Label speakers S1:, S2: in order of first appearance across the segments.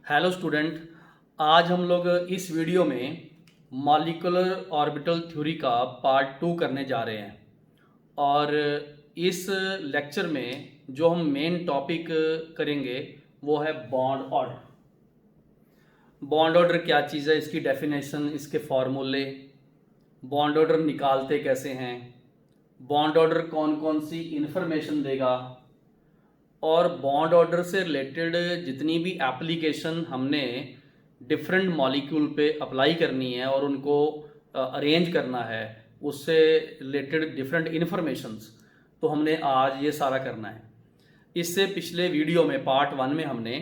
S1: Hello student. आज हम लोग इस वीडियो में मॉलिक्यूलर ऑर्बिटल थ्योरी का पार्ट 2 करने जा रहे हैं। और इस लेक्चर में जो हम मेन टॉपिक करेंगे वो है बॉन्ड ऑर्डर। बॉन्ड ऑर्डर क्या चीज़ है, इसकी डेफिनेशन, इसके फॉर्मूले, बॉन्ड ऑर्डर निकालते कैसे हैं, बॉन्ड ऑर्डर कौन कौन सी इन्फॉर्मेशन देगा, और बॉन्ड ऑर्डर से रिलेटेड जितनी भी एप्लीकेशन हमने डिफरेंट मॉलिक्यूल पे अप्लाई करनी है और उनको अरेंज करना है, उससे रिलेटेड डिफरेंट इन्फॉर्मेशंस, तो हमने आज ये सारा करना है। इससे पिछले वीडियो में पार्ट 1 में हमने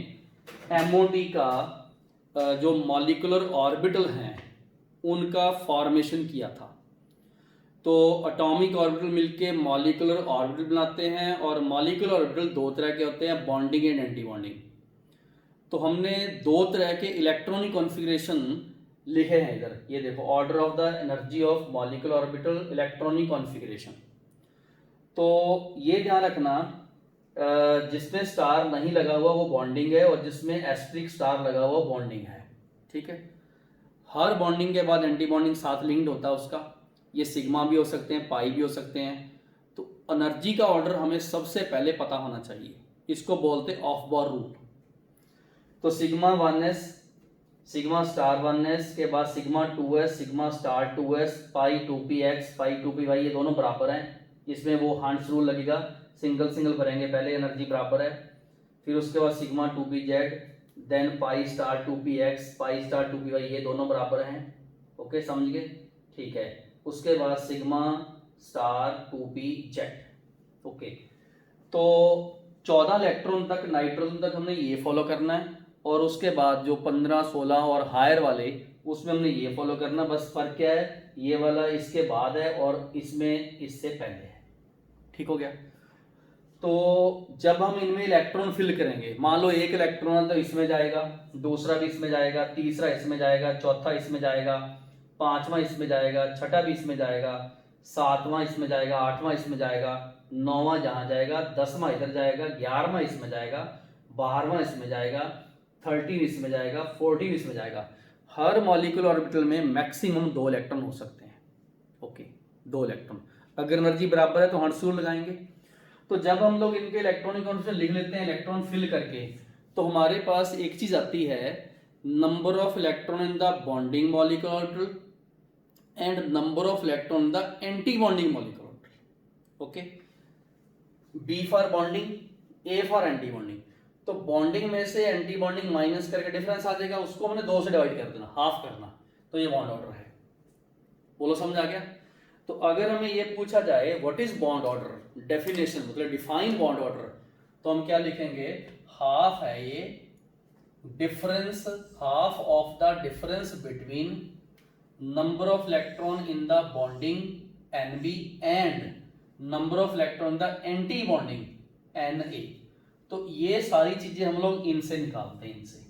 S1: एमओटी का जो मॉलिक्यूलर ऑर्बिटल हैं उनका फॉर्मेशन किया था। तो एटॉमिक ऑर्बिटल मिलके मॉलिक्यूलर ऑर्बिटल बनाते हैं, और मॉलिक्यूलर ऑर्बिटल दो तरह के होते हैं, बॉन्डिंग एंड एंटी बॉन्डिंग। तो हमने दो तरह के इलेक्ट्रॉनिक कॉन्फ़िगरेशन लिखे हैं इधर, ये देखो, order of the energy of molecular orbital, electronic configuration. तो ये ध्यान रखना, जिसमें स्टार नहीं लगा हुआ वो बॉन्डिंग है, और जिसमें एस्ट्रिक स्टार लगा हुआ बॉन्डिंग है। ठीक है, हर बॉन्डिंग के बाद एंटी बॉन्डिंग साथ लिंक्ड होता है उसका। ये सिग्मा भी हो सकते हैं, पाई भी हो सकते हैं। तो एनर्जी का ऑर्डर हमें सबसे पहले पता होना चाहिए, इसको बोलते हैं ऑफ बोर रूल। तो sigma 1s, sigma star 1s के बाद sigma 2s, sigma star 2s, pi 2px, pi 2py, ये दोनों बराबर हैं। इसमें वो हंट्स रूल लगेगा, सिंगल सिंगल भरेंगे, पहले एनर्जी बराबर है। फिर उसके बाद sigma 2pz, then pi star 2px, pi star 2py, ये दोनों बराबर हैं। ओके, समझ गए? ठीक है। उसके बाद सिग्मा स्टार 2pz। ओके, तो 14 इलेक्ट्रॉन तक, नाइट्रोजन तक हमने ये फॉलो करना है, और उसके बाद जो 15, 16 और हायर वाले, उसमें हमने ये फॉलो करना। बस फर्क क्या है, ये वाला इसके बाद है और इसमें इससे पहले है। ठीक हो गया? तो जब हम इनमें इलेक्ट्रॉन फिल करेंगे, मान लो एक इलेक्ट्रॉन है तो इसमें जाएगा, दूसरा भी इसमें जाएगा, तीसरा इसमें जाएगा, चौथा इसमें जाएगा, पांचवा इसमें जाएगा, छठा भी इसमें जाएगा, सातवां इसमें जाएगा, आठवां इसमें जाएगा, नौवां जहां जाएगा, 10वां इधर जाएगा, 11वां इसमें जाएगा, 12वां इसमें जाएगा, 13 इसमें जाएगा, 14 इसमें जाएगा। हर मॉलिक्यूलर ऑर्बिटल में मैक्सिमम 2 इलेक्ट्रॉन हो सकते हैं। Okay, 2 electron. अगर एनर्जी बराबर है तो हर्ट्ज रूल लगाएंगे। तो जब हम लोग इनके इलेक्ट्रॉनिक कॉन्फ़िगरेशन लिख लेते हैं इलेक्ट्रॉन फिल करके, तो हमारे पास एक चीज आती है, number of electron in the bonding molecular orbital and number of electron in the anti bonding molecular orbital. Okay, B for bonding, A for anti bonding. तो बॉन्डिंग में से एंटी बॉन्डिंग माइनस करके डिफरेंस आ जाएगा, उसको हमने 2 से divide कर देना, हाफ करना, तो ये बॉन्ड ऑर्डर है। बोलो, समझ आ गया? तो अगर हमें ये पूछा जाए what is bond order, definition मतलब डिफाइन बॉन्ड ऑर्डर, तो हम क्या लिखेंगे? हाफ है ये difference, half of the difference between number of electron in the bonding Nb and number of electron in the anti bonding Na। तो ये सारी चीजें हम लोग इनसे निकालते हैं, इनसे।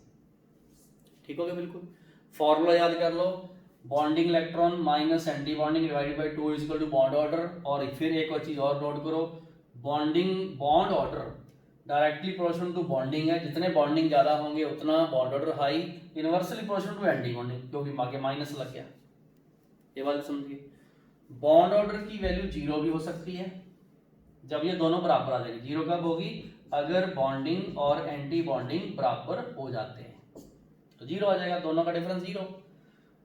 S1: ठीक हो गया? बिल्कुल। फॉर्मूला याद कर लो, bonding electron minus antibonding divided by 2 is equal to bond order. और फिर एक और चीज और नोट करो, bond order directly proportional to bonding है, जितने बॉन्डिंग ज्यादा होंगे उतना bond order high, inversely proportional to anti bonding, क्योंकि आगे माइनस लग गया। ये बात समझिए। बॉन्ड ऑर्डर की वैल्यू 0 भी हो सकती है, जब ये दोनों बराबर आ जाएगी। 0 कब होगी? अगर बॉन्डिंग और एंटी बॉन्डिंग बराबर हो जाते हैं, तो 0 आ जाएगा, दोनों का डिफरेंस 0।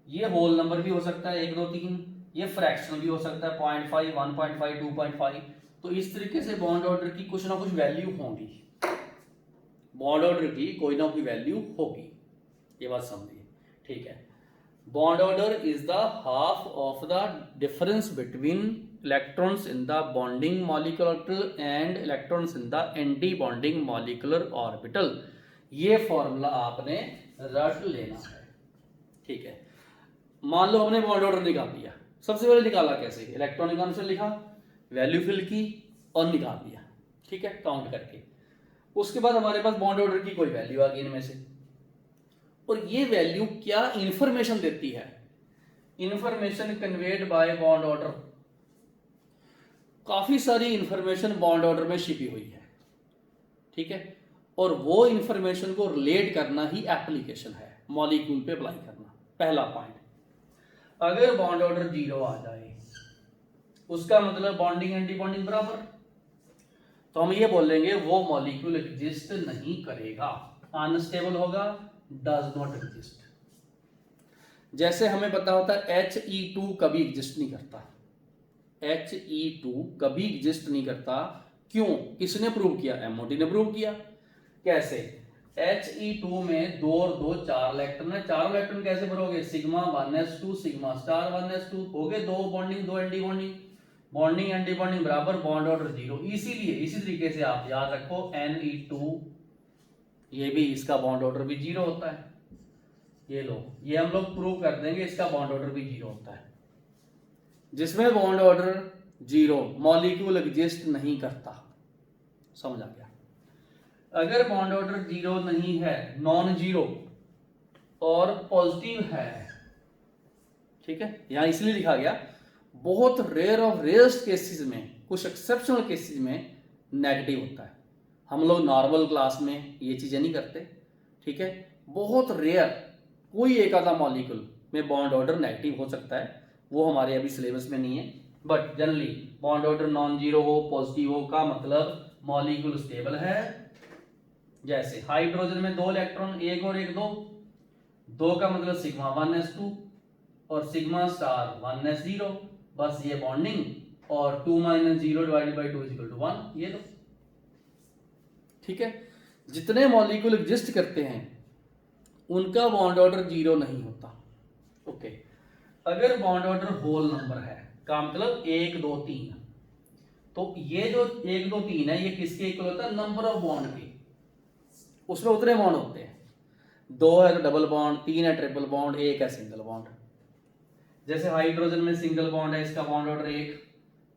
S1: ये होल नंबर भी हो सकता है 1, 2, 3, ये फ्रैक्शन भी हो सकता है 0.5, 1.5, 2.5। तो इस तरीके से बॉन्ड ऑर्डर की कुछ ना कुछ वैल्यू होगी, बॉन्ड ऑर्डर की कोई ना कोई वैल्यू होगी। ये बात समझिए। ठीक है, bond order is the half of the difference between electrons in the bonding molecular orbital and electrons in the anti bonding molecular orbital. ये फॉर्मूला आपने रट लेना है। ठीक है, मान लो हमने बॉन्ड ऑर्डर निकाल दिया। सबसे पहले निकाला कैसे? इलेक्ट्रॉनिक कॉन्फिगरेशन लिखा, वैल्यू फिल की और निकाल दिया। ठीक है, काउंट करके। उसके बाद हमारे पास बॉन्ड ऑर्डर की कोई वैल्यू आ गई इनमें से, और ये वैल्यू क्या इंफॉर्मेशन देती है? Information conveyed bye bond order. काफी सारी इंफॉर्मेशन बॉन्ड ऑर्डर में छिपी हुई है। ठीक है, और वो इंफॉर्मेशन को रिलेट करना ही एप्लीकेशन है, मॉलिक्यूल पे अप्लाई करना। पहला पॉइंट, अगर बॉन्ड ऑर्डर 0 आ जाए उसका मतलब बॉन्डिंग एंटी बॉन्डिंग बराबर, तो हम ये बोलेंगे वो मॉलिक्यूल एग्जिस्ट नहीं करेगा, अनस्टेबल होगा, डज नॉट एग्जिस्ट। जैसे हमें पता होता है He2 कभी एग्जिस्ट नहीं करता, He2 कभी एग्जिस्ट नहीं करता। क्यों? किसने प्रूव किया? MOT ने प्रूव किया। कैसे? He2 में 2 और 2 4 इलेक्ट्रॉन है, 4 इलेक्ट्रॉन कैसे भरोगे? Sigma 1s2 sigma star 1s2 हो गए, 2 bonding 2 anti bonding, bonding anti bonding बराबर बॉन्ड ऑर्डर 0। इसीलिए इसी तरीके से आप याद रखो Ne2, ये भी इसका बॉन्ड ऑर्डर भी 0 होता है। ये लो, ये हम लोग प्रूव कर देंगे, इसका बॉन्ड ऑर्डर भी 0 होता है। जिसमें बॉन्ड ऑर्डर 0 मॉलिक्यूल एग्जिस्ट नहीं करता। समझ आ गया? अगर बॉन्ड ऑर्डर 0 नहीं है, नॉन जीरो और पॉजिटिव है, ठीक है, यहां इसलिए लिखा गया, बहुत रेयर ऑफ रेयरस्ट केसेस में, कुछ एक्सेप्शनल केसेस में नेगेटिव होता है। हम लोग नॉर्मल क्लास में ये चीजें नहीं करते, ठीक है। बहुत रेयर कोई एक आधा मॉलिक्यूल में बॉन्ड ऑर्डर नेगेटिव हो सकता है, वो हमारे अभी सिलेबस में नहीं है, but generally bond order non zero हो, पॉजिटिव हो का मतलब मॉलिक्यूल स्टेबल है। जैसे हाइड्रोजन में 2 इलेक्ट्रॉन, 1 और 1 2 का मतलब सिग्मा 1s2 और सिग्मा स्टार 1s0, बस ये बॉन्डिंग और 2 - 0 divided by 2 is equal to 1, ये दो, ठीक है। जितने मॉलिक्यूल एग्जिस्ट करते हैं उनका बॉन्ड ऑर्डर 0 नहीं होता, ओके। अगर बॉन्ड ऑर्डर होल नंबर है का मतलब 1 2 3, तो ये जो 1 2 3 है ये किसके इक्वल होता है? नंबर ऑफ बॉन्ड के। उसमें उतने बॉन्ड होते हैं, 2 है तो डबल बॉन्ड, 3 है ट्रिपल बॉन्ड, 1 है सिंगल बॉन्ड। जैसे हाइड्रोजन में सिंगल बॉन्ड है, इसका बॉन्ड ऑर्डर 1,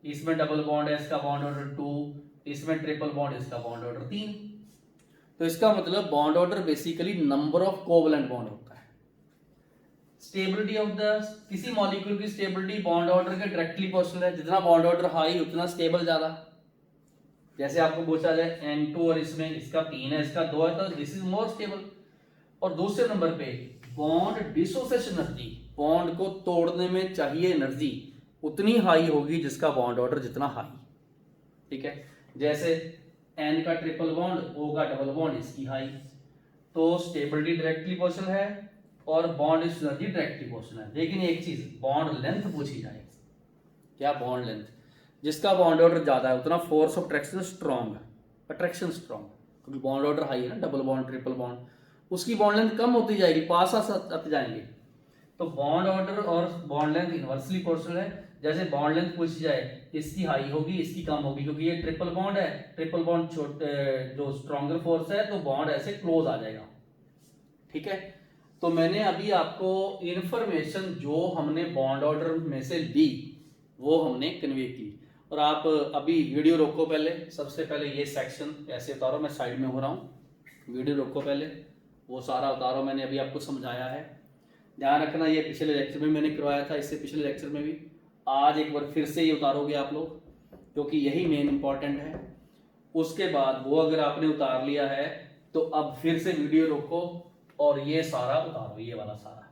S1: इसमें डबल बॉन्ड है, इसका बॉन्ड ऑर्डर 2, इसमें ट्रिपल बॉन्ड, इसका बॉन्ड ऑर्डर 3। तो इसका मतलब bond order basically number of covalent bond होता है। स्टेबिलिटी ऑफ द किसी मॉलिक्यूल की स्टेबिलिटी बॉन्ड ऑर्डर के डायरेक्टली प्रोपोर्शनल है, जितना बॉन्ड ऑर्डर हाई उतना स्टेबल ज्यादा। जैसे आपको पूछा जाए N2 और इसमें इसका 3 है, इसका 2 है, तो दिस इज मोर स्टेबल। और दूसरे नंबर पे बॉन्ड डिसोसिएशन एनर्जी, बॉन्ड को तोड़ने में चाहिए एनर्जी उतनी हाई होगी जिसका बॉन्ड ऑर्डर जितना हाई, ठीक है। जैसे N का ट्रिपल बॉन्ड, O का डबल बॉन्ड, इसकी हाई, तो स्टेबिलिटी डायरेक्टली प्रोपोर्शनल है और बॉन्ड एनर्जी डायरेक्टली प्रोपोर्शनल है। लेकिन एक चीज, बॉन्ड लेंथ पूछी जाए, क्या बॉन्ड लेंथ? जिसका बॉन्ड ऑर्डर ज्यादा है उतना फोर्स ऑफ अट्रैक्शन स्ट्रॉन्ग, क्योंकि बॉन्ड ऑर्डर हाई है ना, डबल बॉन्ड ट्रिपल बॉन्ड, उसकी बॉन्ड लेंथ कम होती जाएगी, पास आते जाएंगे। तो बॉन्ड ऑर्डर और बॉन्ड लेंथ इनवर्सली प्रोपोर्शनल है। जैसे बॉन्ड लेंथ पूछी जाए, इसकी हाई होगी, इसकी कम होगी, क्योंकि ये ट्रिपल बॉन्ड है, ट्रिपल बॉन्ड जो स्ट्रॉन्गर फोर्स है तो बॉन्ड ऐसे क्लोज आ जाएगा, ठीक है। तो मैंने अभी आपको इंफॉर्मेशन जो हमने बॉन्ड ऑर्डर में से ली वो हमने कन्वे की। और आप अभी वीडियो रोको, पहले सबसे पहले ये सेक्शन ऐसे उतारो, मैं साइड में हो रहा हूँ, वीडियो रोको, पहले वो सारा उतारो, मैंने अभी आपको समझाया है। ध्यान रखना, ये पिछले लेक्चर में मैंने करवाया था, इससे पिछले लेक्चर में भी, आज एक बार फिर से ये उतारोगे आप लोग, क्योंकि यही मेन इंपॉर्टेंट है। उसके बाद वो अगर आपने उतार लिया है तो अब फिर से वीडियो रोको और ये सारा उतारो, ये वाला सारा,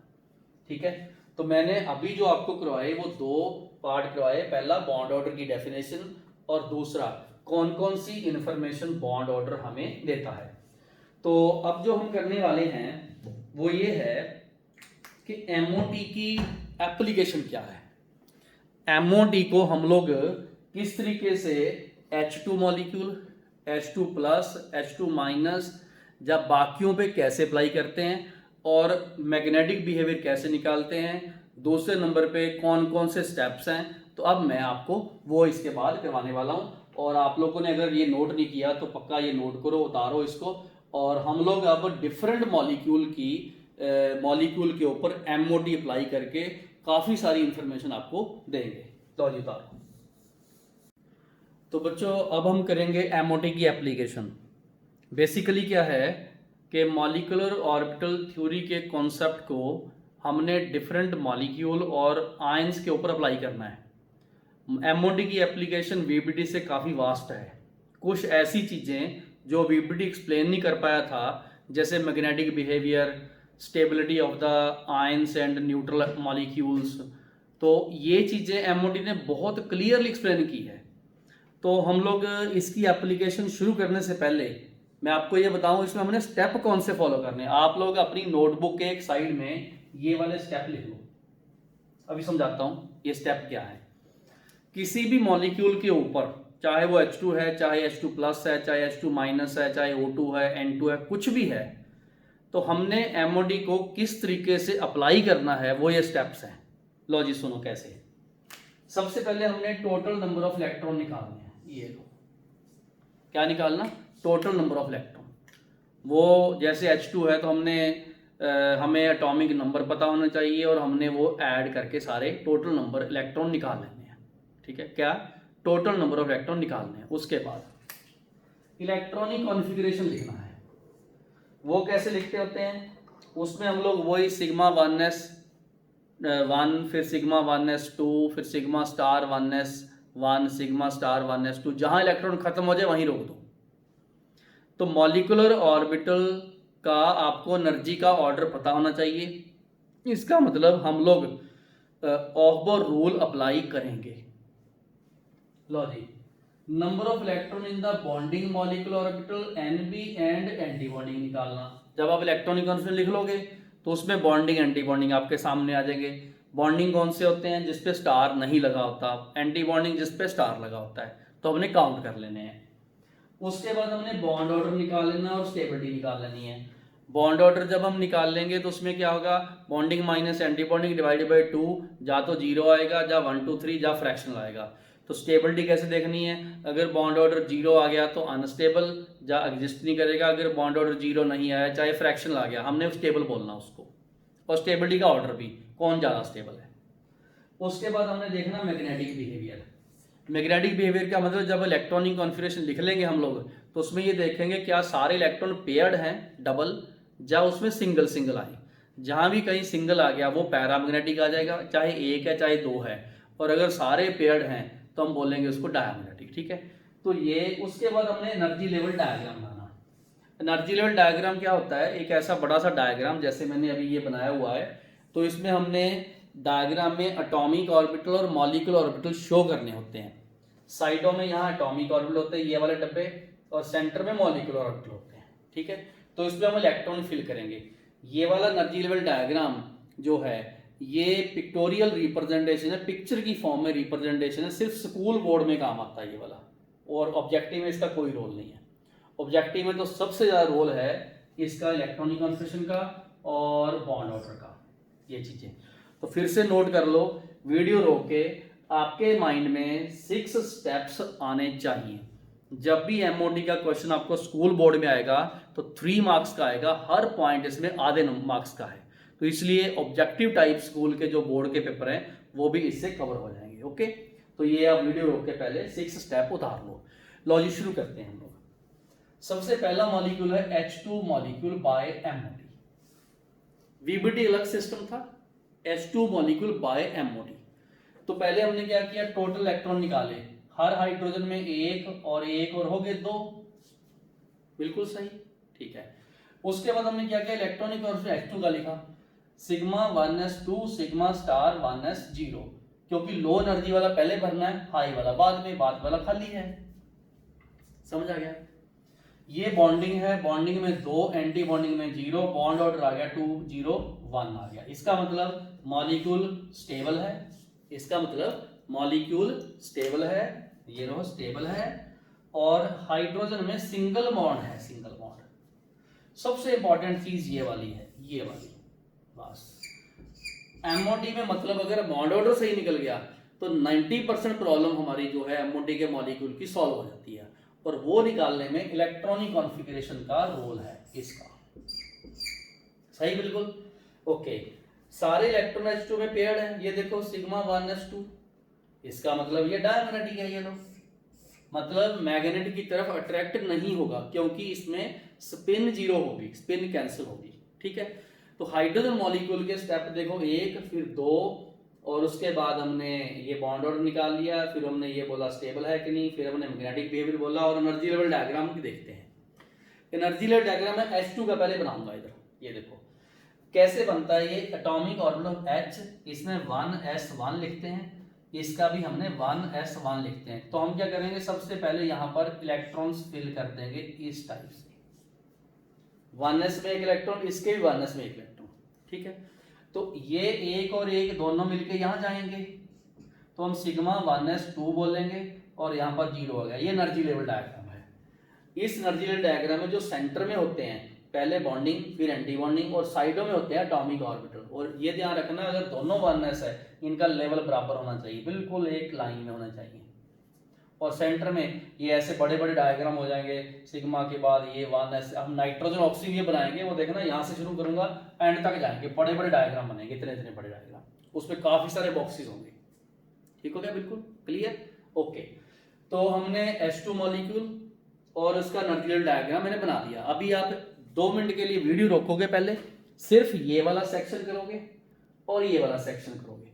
S1: ठीक है। तो मैंने अभी जो आपको करवाए वो 2 पार्ट करवाए, पहला बॉन्ड ऑर्डर की डेफिनेशन और दूसरा कौन कौन सी इंफॉर्मेशन बॉन्ड ऑर्डर हमें देता है। तो अब जो हम करने वाले हैं वो ये है कि MOT की एप्लीकेशन क्या है। MOT को हम लोग किस तरीके से H2 molecule, H2 plus, H2 minus, जब बाकियों पे कैसे अप्लाई करते हैं और मैग्नेटिक बिहेवियर कैसे निकालते हैं, दूसरे नंबर पे कौन कौन से स्टेप्स हैं, तो अब मैं आपको वो इसके बाद करवाने वाला हूं। और आप लोगों ने अगर ये नोट नहीं किया तो पक्का ये नोट करो, उतारो इसको, और हम लोग अब डिफरेंट मॉलिक्यूल के ऊपर MOT अप्लाई करके काफी सारी इंफॉर्मेशन आपको देंगे। लो जी उतारो। तो बच्चों अब हम करेंगे MOT की एप्लीकेशन। बेसिकली क्या है कि मॉलिक्यूलर ऑर्बिटल थ्योरी के कॉन्सेप्ट को हमने डिफरेंट मॉलिक्यूल और आयंस के ऊपर अप्लाई करना है। MOT की एप्लीकेशन VBT से काफ़ी वास्ट है। कुछ ऐसी चीज़ें जो वीबीडी एक्सप्लेन नहीं कर पाया था, जैसे magnetic behaviour, stability of the ions and neutral molecules, तो ये चीज़ें एमओडी ने बहुत क्लियरली एक्सप्लेन की है। तो हम लोग इसकी एप्लीकेशन शुरू करने से पहले मैं आपको ये बताऊं इसमें हमने स्टेप कौन से फॉलो करने हैं। आप लोग अपनी नोटबुक के एक साइड में ये वाले स्टेप लिख लो। अभी समझाता हूं ये स्टेप क्या है। किसी भी मॉलिक्यूल के ऊपर, चाहे वो H2 है, चाहे H2 प्लस है, चाहे H2 माइनस है, चाहे O2 है, N2 है, कुछ भी है, तो हमने एमओडी को किस तरीके से अप्लाई करना है वो ये स्टेप्स हैं। लो जी सुनो कैसे। सबसे पहले हमने टोटल नंबर ऑफ इलेक्ट्रॉन निकालने हैं। ये लो, क्या निकालना? Total number of electron. वो जैसे H2 है तो हमें एटॉमिक नंबर पता होना चाहिए और हमने वो ऐड करके सारे टोटल नंबर इलेक्ट्रॉन निकाल लेने हैं। ठीक है, क्या? टोटल नंबर ऑफ इलेक्ट्रॉन निकालने हैं। उसके बाद इलेक्ट्रॉनिक कॉन्फ़िगरेशन लिखना है। वो कैसे लिखते होते हैं? उसमें हम लोग वही सिग्मा 1s 1, फिर सिग्मा 1s2, फिर sigma star 1s1, sigma star 1s2, जहां इलेक्ट्रॉन खत्म हो जाए वहीं रोक दो। तो मॉलिक्यूलर ऑर्बिटल का आपको एनर्जी का ऑर्डर पता होना चाहिए। इसका मतलब हम लोग ऑफ-बोर रूल अप्लाई करेंगे। लो जी, number of electron in the bonding molecular orbital Nb and antibonding निकालना। जब आप इलेक्ट्रॉनिक कॉन्फिगरेशन लिख लोगे तो उसमें बॉन्डिंग एंटी बॉन्डिंग आपके सामने आ जाएंगे। बॉन्डिंग कौन से होते हैं? जिसपे स्टार नहीं लगा होता। एंटी बॉन्डिंग जिसपे स्टार लगा होता है। तो हमने काउंट कर लेने हैं। उसके बाद हमने बॉन्ड ऑर्डर निकाल लेना और स्टेबिलिटी निकाल लेनी है। बॉन्ड ऑर्डर जब हम निकाल लेंगे तो उसमें क्या होगा? Bonding minus antibonding divided by 2, जा तो 0 आएगा, जा 1 2 3, जा फ्रैक्शनल आएगा। तो स्टेबिलिटी कैसे देखनी है? अगर बॉन्ड ऑर्डर 0 आ गया तो अनस्टेबल, जा एग्जिस्ट नहीं करेगा। अगर बॉन्ड ऑर्डर 0 नहीं आया, चाहे फ्रैक्शनल आ गया, हमने स्टेबल बोलना उसको। और स्टेबिलिटी का ऑर्डर भी, कौन ज़्यादा स्टेबल है। उसके बाद हमने देखना मैग्नेटिक बिहेवियर। मैग्नेटिक बिहेवियर का मतलब जब इलेक्ट्रॉनिक कॉन्फ़िगरेशन लिख लेंगे हम लोग तो उसमें ये देखेंगे क्या सारे इलेक्ट्रॉन पेयर्ड हैं डबल, या उसमें सिंगल सिंगल आए। जहां भी कहीं सिंगल आ गया वो पैरामैग्नेटिक आ जाएगा, चाहे एक है चाहे दो है। और अगर सारे पेयर्ड हैं तो हम बोलेंगे उसको डायमैग्नेटिक। ठीक है, तो ये उसके बाद हमने एनर्जी लेवल डायग्राम बनाना। एनर्जी लेवल डायग्राम क्या होता है? एक ऐसा बड़ा सा डायग्राम जैसे मैंने अभी ये बनाया हुआ है। तो इसमें हमने डायग्राम में एटॉमिक ऑर्बिटल और मॉलिक्यूलर ऑर्बिटल शो करने होते हैं। साइडों में यहाँ एटॉमिक ऑर्बिटल होते हैं, ये वाले डब्बे, और सेंटर में मॉलिक्यूलर ऑर्बिटल होते हैं। ठीक है, तो इसमें हम इलेक्ट्रॉन फिल करेंगे। ये वाला एनर्जी लेवल डायग्राम जो है ये पिक्टोरियल रिप्रेजेंटेशन है, पिक्चर की फॉर्म में रिप्रेजेंटेशन है, सिर्फ स्कूल बोर्ड में काम आता है ये वाला। और ऑब्जेक्टिव में इसका कोई रोल नहीं है। ऑब्जेक्टिव में तो सबसे ज़्यादा रोल है इसका इलेक्ट्रॉनिक कॉन्फ़िगरेशन का और बॉन्ड ऑर्डर का, ये चीज़ें। तो फिर से नोट कर लो, वीडियो रोक के आपके माइंड में 6 स्टेप्स आने चाहिए। जब भी एमओडी का क्वेश्चन आपको स्कूल बोर्ड में आएगा तो 3 मार्क्स का आएगा, हर पॉइंट इसमें आधे मार्क्स का है। तो इसलिए ऑब्जेक्टिव टाइप स्कूल के जो बोर्ड के पेपर हैं वो भी इससे कवर हो जाएंगे। ओके, तो ये आप वीडियो रोक के पहले 6 स्टेप उतार लो। लो जी शुरू करते हैं हम लोग। सबसे पहला मॉलिक्यूल है H2 molecule by MoD. VBD अलग सिस्टम था, H2 मॉलिक्यूल बाय एमओडी। तो पहले हमने क्या किया? टोटल इलेक्ट्रॉन निकाले। हर हाइड्रोजन में एक और हो गए 2। बिल्कुल सही, ठीक है। उसके बाद हमने क्या किया? इलेक्ट्रॉनिक और H2 का लिखा, sigma 1s2 sigma star 1s0, क्योंकि लो एनर्जी वाला पहले भरना है, हाई वाला बाद में, बाद वाला खाली है। समझ आ गया? ये बॉन्डिंग है, बॉन्डिंग में 2, एंटी बॉन्डिंग में 0, बॉन्ड ऑर्डर आ गया 2 0 1 आ गया। इसका मतलब मॉलिक्यूल स्टेबल है। इसका मतलब मॉलिक्यूल स्टेबल है, ये रहो स्टेबल है। और हाइड्रोजन में सिंगल बॉन्ड है, सिंगल बॉन्ड। सबसे इंपॉर्टेंट चीज ये वाली है, ये वाली। बस एमओडी में मतलब अगर बॉन्ड ऑर्डर सही निकल गया तो 90% प्रॉब्लम हमारी जो है एमओडी के मॉलिक्यूल की सॉल्व हो जाती है। और वो निकालने में इलेक्ट्रॉनिक कॉन्फ़िगरेशन का रोल है इसका। सही, बिल्कुल ओके। सारे इलेक्ट्रॉन H2 में पेयर्ड है, ये देखो सिग्मा 1s2। इसका मतलब ये डायमैग्नेटिक है। ये लो मतलब मैग्नेट की तरफ अट्रैक्ट नहीं होगा क्योंकि इसमें स्पिन 0 होगी, स्पिन कैंसिल होगी। ठीक है, तो हाइड्रोजन मॉलिक्यूल के स्टेप देखो, 1 फिर 2, और उसके बाद हमने ये बॉन्ड ऑर्डर निकाल लिया। फिर हमने ये बोला स्टेबल है कि नहीं, फिर हमने मैग्नेटिक बिहेवियर बोला और एनर्जी लेवल डायग्राम की देखते हैं। एनर्जी लेवल डायग्राम में H2 का पहले बनाऊंगा इधर, ये देखो कैसे बनता है ये एटॉमिक ऑर्बिटल ऑफ H, इसमें 1s1 लिखते हैं, इसका भी हमने 1s1 लिखते हैं। तो हम क्या करेंगे, सबसे पहले यहाँ पर इलेक्ट्रॉन्स फिल कर देंगे इस टाइप से, 1s में एक इलेक्ट्रॉन, इसके भी 1s में एक इलेक्ट्रॉन, ठीक है। तो ये एक और एक दोनों मिलके यहाँ जाएंगे, तो हम सिग्मा 1s2 बोलेंगे और यहाँ पर 0 हो गया। ये एनर्जी लेवल डायग्राम है। इस एनर्जी लेवल डायग्राम में जो सेंटर में होते हैं पहले बॉन्डिंग, फिर एंटी बॉन्डिंग, और साइडों में होते हैं एटॉमिक ऑर्बिटल। और ये ध्यान रखना, अगर दोनों 1s है इनका लेवल बराबर होना चाहिए, बिल्कुल एक लाइन में होना चाहिए। और सेंटर में ये ऐसे बड़े बड़े डायग्राम हो जाएंगे, सिग्मा के बाद ये 1s, हम नाइट्रोजन ऑक्सीजन ये बनाएंगे, वो देखना यहाँ से शुरू करूंगा एंड तक जाएंगे, बड़े बड़े डायग्राम बनेंगे, इतने इतने बड़े डायग्राम, उसमें काफी सारे बॉक्सेस होंगे। ठीक हो गया, बिल्कुल क्लियर, ओके। तो हमने H2 मॉलिक्यूल और उसका एनर्जी लेवल डायग्राम मैंने बना दिया। अभी आप 2 मिनट के लिए वीडियो रोकोगे, पहले सिर्फ ये वाला सेक्शन करोगे और ये वाला सेक्शन करोगे,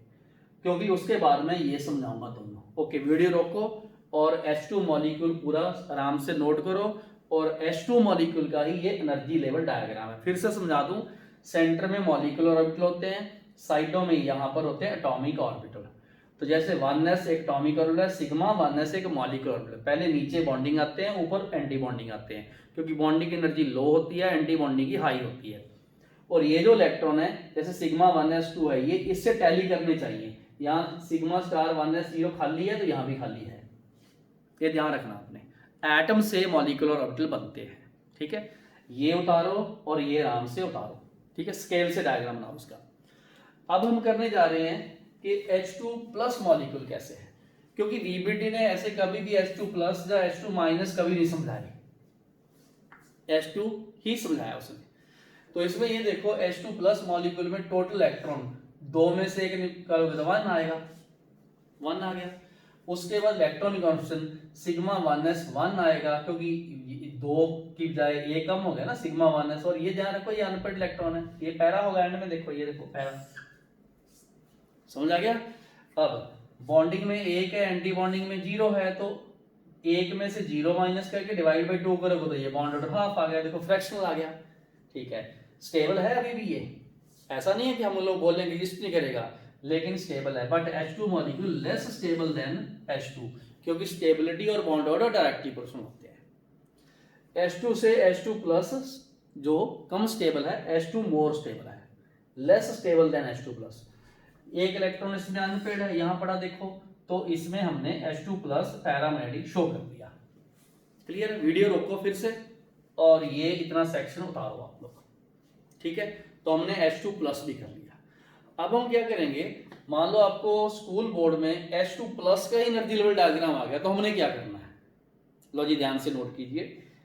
S1: क्योंकि उसके बाद मैं ये समझाऊंगा दोनों। ओके, वीडियो रोको और H2 मॉलिक्यूल पूरा आराम से नोट करो, और H2 मॉलिक्यूल का ही ये एनर्जी लेवल डायग्राम है। फिर से समझा दूं, सेंटर में मॉलिक्यूलर ऑर्बिटल होते हैं, साइडों में यहाँ पर होते हैं एटॉमिक ऑर्बिटल। तो जैसे 1s एक एटॉमिक ऑर्बिटल है, सिग्मा 1s एक मॉलिक्यूलर ऑर्बिटल। पहले नीचे बॉन्डिंग आते हैं, ऊपर एंटी बॉन्डिंग आते हैं, क्योंकि बॉन्डिंग की एनर्जी लो होती है, एंटी बॉन्डिंग की हाई होती है। और ये जो इलेक्ट्रॉन है, जैसे सिग्मा 1s2 है, ये इससे टैली करने चाहिए। यहाँ सिग्मा स्टार 1s0 खाली है, तो यहाँ भी खाली है, ये ध्यान रखना आपने। एटम से मॉलिक्यूलर ऑर्बिटल बनते हैं, ठीक है। ये उतारो और ये आराम से उतारो, ठीक है, स्केल से डायग्राम बनाओ उसका। अब हम करने जा रहे हैं कि H2 प्लस मॉलिक्यूल कैसे है, क्योंकि VBT ने ऐसे कभी भी H2 प्लस या H2 माइनस कभी नहीं समझाया, H2 ही समझाया उसने। तो इसमें ये देखो, H2 प्लस मॉलिक्यूल में टोटल इलेक्ट्रॉन 2 में से एक निकल 1 आएगा, 1 आ गया। उसके बाद इलेक्ट्रॉन कॉन्फिगरेशन सिग्मा 1s1 आएगा, क्योंकि 2 की बजाय ये कम हो गया ना, सिग्मा 1s। और ये ध्यान रखो, ये अनपेड इलेक्ट्रॉन है, ये पैरा होगा एंड में, देखो ये देखो पैरा, समझ आ गया। अब बॉन्डिंग में 1 है, एंटी बॉन्डिंग में 0 है, तो 1 में से 0 माइनस करके डिवाइड बाई 2 करोगे तो ये बॉन्ड ऑर्डर हाफ आ गया, देखो फ्रैक्शनल आ गया, ठीक है। स्टेबल है अभी भी ये, ऐसा नहीं है कि हम लोग बोलेंगे रिस्ट नहीं करेगा, लेकिन स्टेबल है। But H2 molecule less stable then H2, क्योंकि स्टेबिलिटी और बॉन्ड ऑर्डर डायरेक्टली प्रोपोर्शनल होते हैं। H2 से H2 प्लस जो कम स्टेबल है, H2 मोर स्टेबल है, less stable then H2 plus. एक इलेक्ट्रॉन इसमें अनपेड है, यहां पड़ा देखो, तो इसमें हमने H2 प्लस पैरामैग्नेटिक शो कर दिया। क्लियर, वीडियो रोको फिर से और ये इतना सेक्शन उतारो आप लोग, ठीक है। तो हमने H2 प्लस भी कर लिया। अब हम क्या करेंगे, मान लो आपको स्कूल बोर्ड में H2 प्लस का एनर्जी लेवल डायग्राम आ गया, तो हमने क्या करना है, लो जी ध्यान से नोट कीजिए,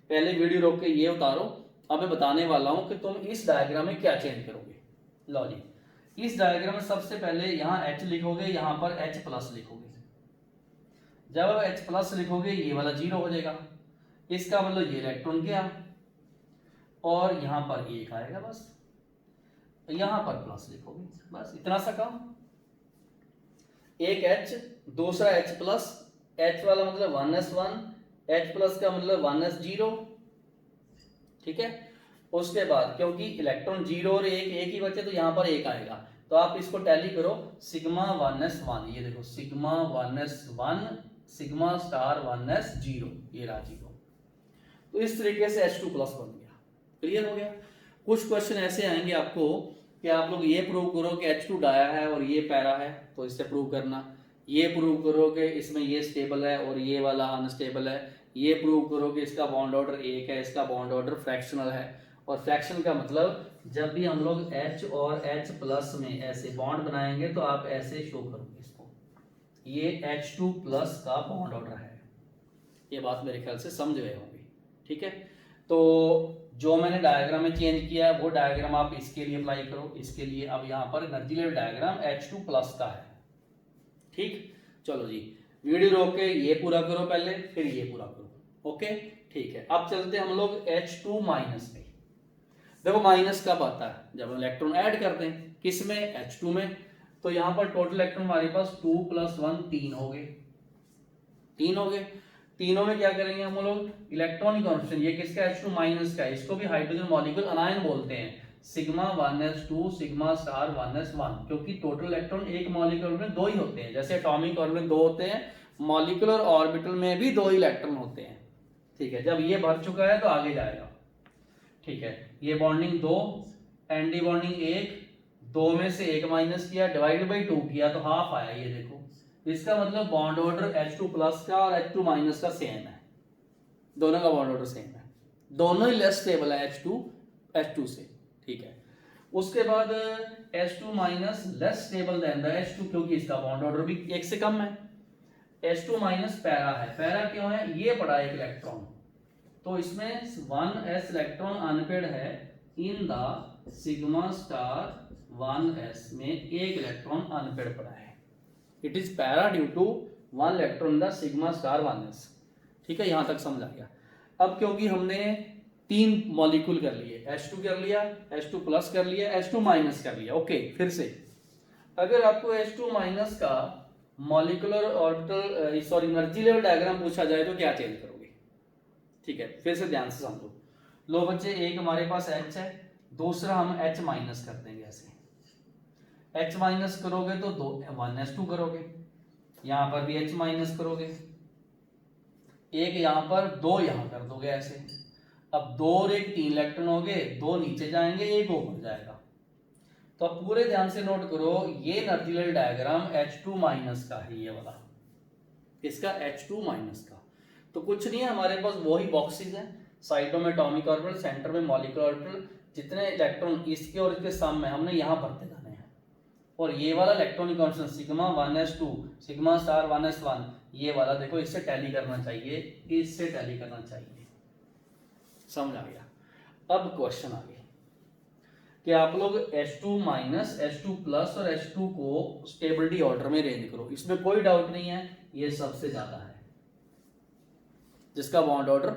S1: पहले वीडियो रोक के ये उतारो। अब मैं बताने वाला हूं कि तुम इस डायग्राम में क्या चेंज करोगे। लो जी, इस डायग्राम में सबसे पहले यहाँ H लिखोगे, यहाँ पर H प्लस लिखोगे। जब आप H प्लस लिखोगे, ये वाला 0 हो जाएगा, इसका मतलब ये इलेक्ट्रॉन गया, और यहाँ पर 1 आएगा, बस यहाँ पर प्लस लिखोगे, बस इतना सा काम। एक H, दूसरा H प्लस, H वाला मतलब 1s1, H प्लस का मतलब 1s0, ठीक है। उसके बाद क्योंकि इलेक्ट्रॉन 0 और 1 ही बचे, तो यहाँ पर 1 आएगा, तो आप इसको टैली करो, सिग्मा 1s1, ये देखो sigma 1s1, sigma star 1s0, ये रहा 0। तो इस तरीके से H2 प्लस बन गया। क्लियर हो गया। कुछ क्वेश्चन ऐसे आएंगे आपको कि आप लोग ये प्रूव करो कि H2 डाया है और ये पैरा है, तो इससे प्रूव करना। ये प्रूव करो कि इसमें ये स्टेबल है और ये वाला अनस्टेबल है। ये प्रूव करो कि इसका बॉन्ड ऑर्डर 1 है, इसका बॉन्ड ऑर्डर फ्रैक्शनल है। और फ्रैक्शन का मतलब जब भी हम लोग H और H प्लस में ऐसे बॉन्ड बनाएंगे, तो आप ऐसे शो करोगे इसको, ये H2 प्लस का बॉन्ड ऑर्डर है। ये बात मेरे ख्याल से समझ गए होंगे, ठीक है। तो जो मैंने डायग्राम में चेंज किया है, वो डायग्राम आप इसके लिए अप्लाई करो, इसके लिए। अब यहाँ पर energy level diagram H2 plus का है, ठीक। चलो जी, वीडियो रोक के ये पूरा करो पहले, फिर ये पूरा करो, ओके ठीक है। अब चलते हम लोग H2 माइनस में। देखो माइनस कब आता है, जब हम इलेक्ट्रॉन ऐड करते हैं, किस में, H2 में। तो यहाँ पर टोटल इलेक्ट्रॉन हमारे पास 2 + 1 3 हो गए, 3 हो गए। तीनों में क्या करेंगे हम लोग, इलेक्ट्रॉनिक कॉन्फिगरेशन, ये किसका H2 माइनस का है, इसको भी हाइड्रोजन मॉलिक्यूल अनायन बोलते हैं, sigma 1s2 sigma star 1s1, क्योंकि टोटल इलेक्ट्रॉन एक मॉलिक्यूल में दो ही होते हैं, जैसे एटॉमिक ऑर्बिटल दो होते हैं, मॉलिक्यूलर ऑर्बिटल में भी दो इलेक्ट्रॉन होते हैं। ठीक है, जब ये भर चुका है तो आगे जाएगा। ठीक है, ये बॉन्डिंग 2, एंटी बॉन्डिंग 1, 2 में से 1 माइनस किया, डिवाइड बाई 2 किया तो हाफ आया, ये देखो। इसका मतलब बॉन्ड ऑर्डर H2 प्लस का और H2 माइनस का सेम है, दोनों का बॉन्ड ऑर्डर सेम है, दोनों ही लेस स्टेबल है H2 से। ठीक है, उसके बाद H2 minus less stable then the H2, क्योंकि इसका बॉन्ड ऑर्डर भी 1 से कम है। H2 माइनस पैरा है, पैरा क्यों है, ये पड़ा एक इलेक्ट्रॉन, तो इसमें 1s इलेक्ट्रॉन अनपेड है in the sigma star 1s में एक इलेक्ट्रॉन अनपेड पड़ा है, it is para due to 1 electron the sigma star 1s। ठीक है, यहां तक समझ आ गया। अब क्योंकि हमने 3 मॉलिक्यूल कर लिए, H2 कर लिया, H2 प्लस कर लिया, H2 माइनस कर लिया। ओके, फिर से अगर आपको H2 माइनस का molecular orbital sorry energy level diagram पूछा जाए तो क्या चेंज करोगे। ठीक है, फिर से ध्यान से समझो। लो बच्चे, एक हमारे पास H है, दूसरा हम H माइनस कर देंगे, ऐसे H माइनस करोगे तो 1s2 करोगे, यहां पर भी H माइनस करोगे, एक यहां पर, 2 यहां कर दोगे ऐसे। अब 2 और 1 3 इलेक्ट्रॉन हो गए, 2 नीचे जाएंगे, 1 ऊपर जाएगा। तो अब पूरे ध्यान से नोट करो, ये energy level diagram H2 minus का है, ये वाला इसका H2 माइनस का। तो कुछ नहीं है, हमारे पास वही बॉक्सेस हैं, साइडों में एटॉमिक ऑर्बिटल, सेंटर में मॉलिक्यूलर ऑर्बिटल, जितने इलेक्ट्रॉन इसके और इसके सम में हमने यहाँ भरते जाने हैं। और ये वाला electronic constant sigma 1s2 sigma star 1s1, ये वाला देखो, इससे टैली करना चाहिए, इससे टैली करना चाहिए। समझ आ गया। अब क्वेश्चन आ गया कि आप लोग H2 माइनस, H2 प्लस और H2 को स्टेबिलिटी ऑर्डर में अरेंज करो। इसमें कोई डाउट नहीं है, ये सबसे ज्यादा है, जिसका बॉन्ड ऑर्डर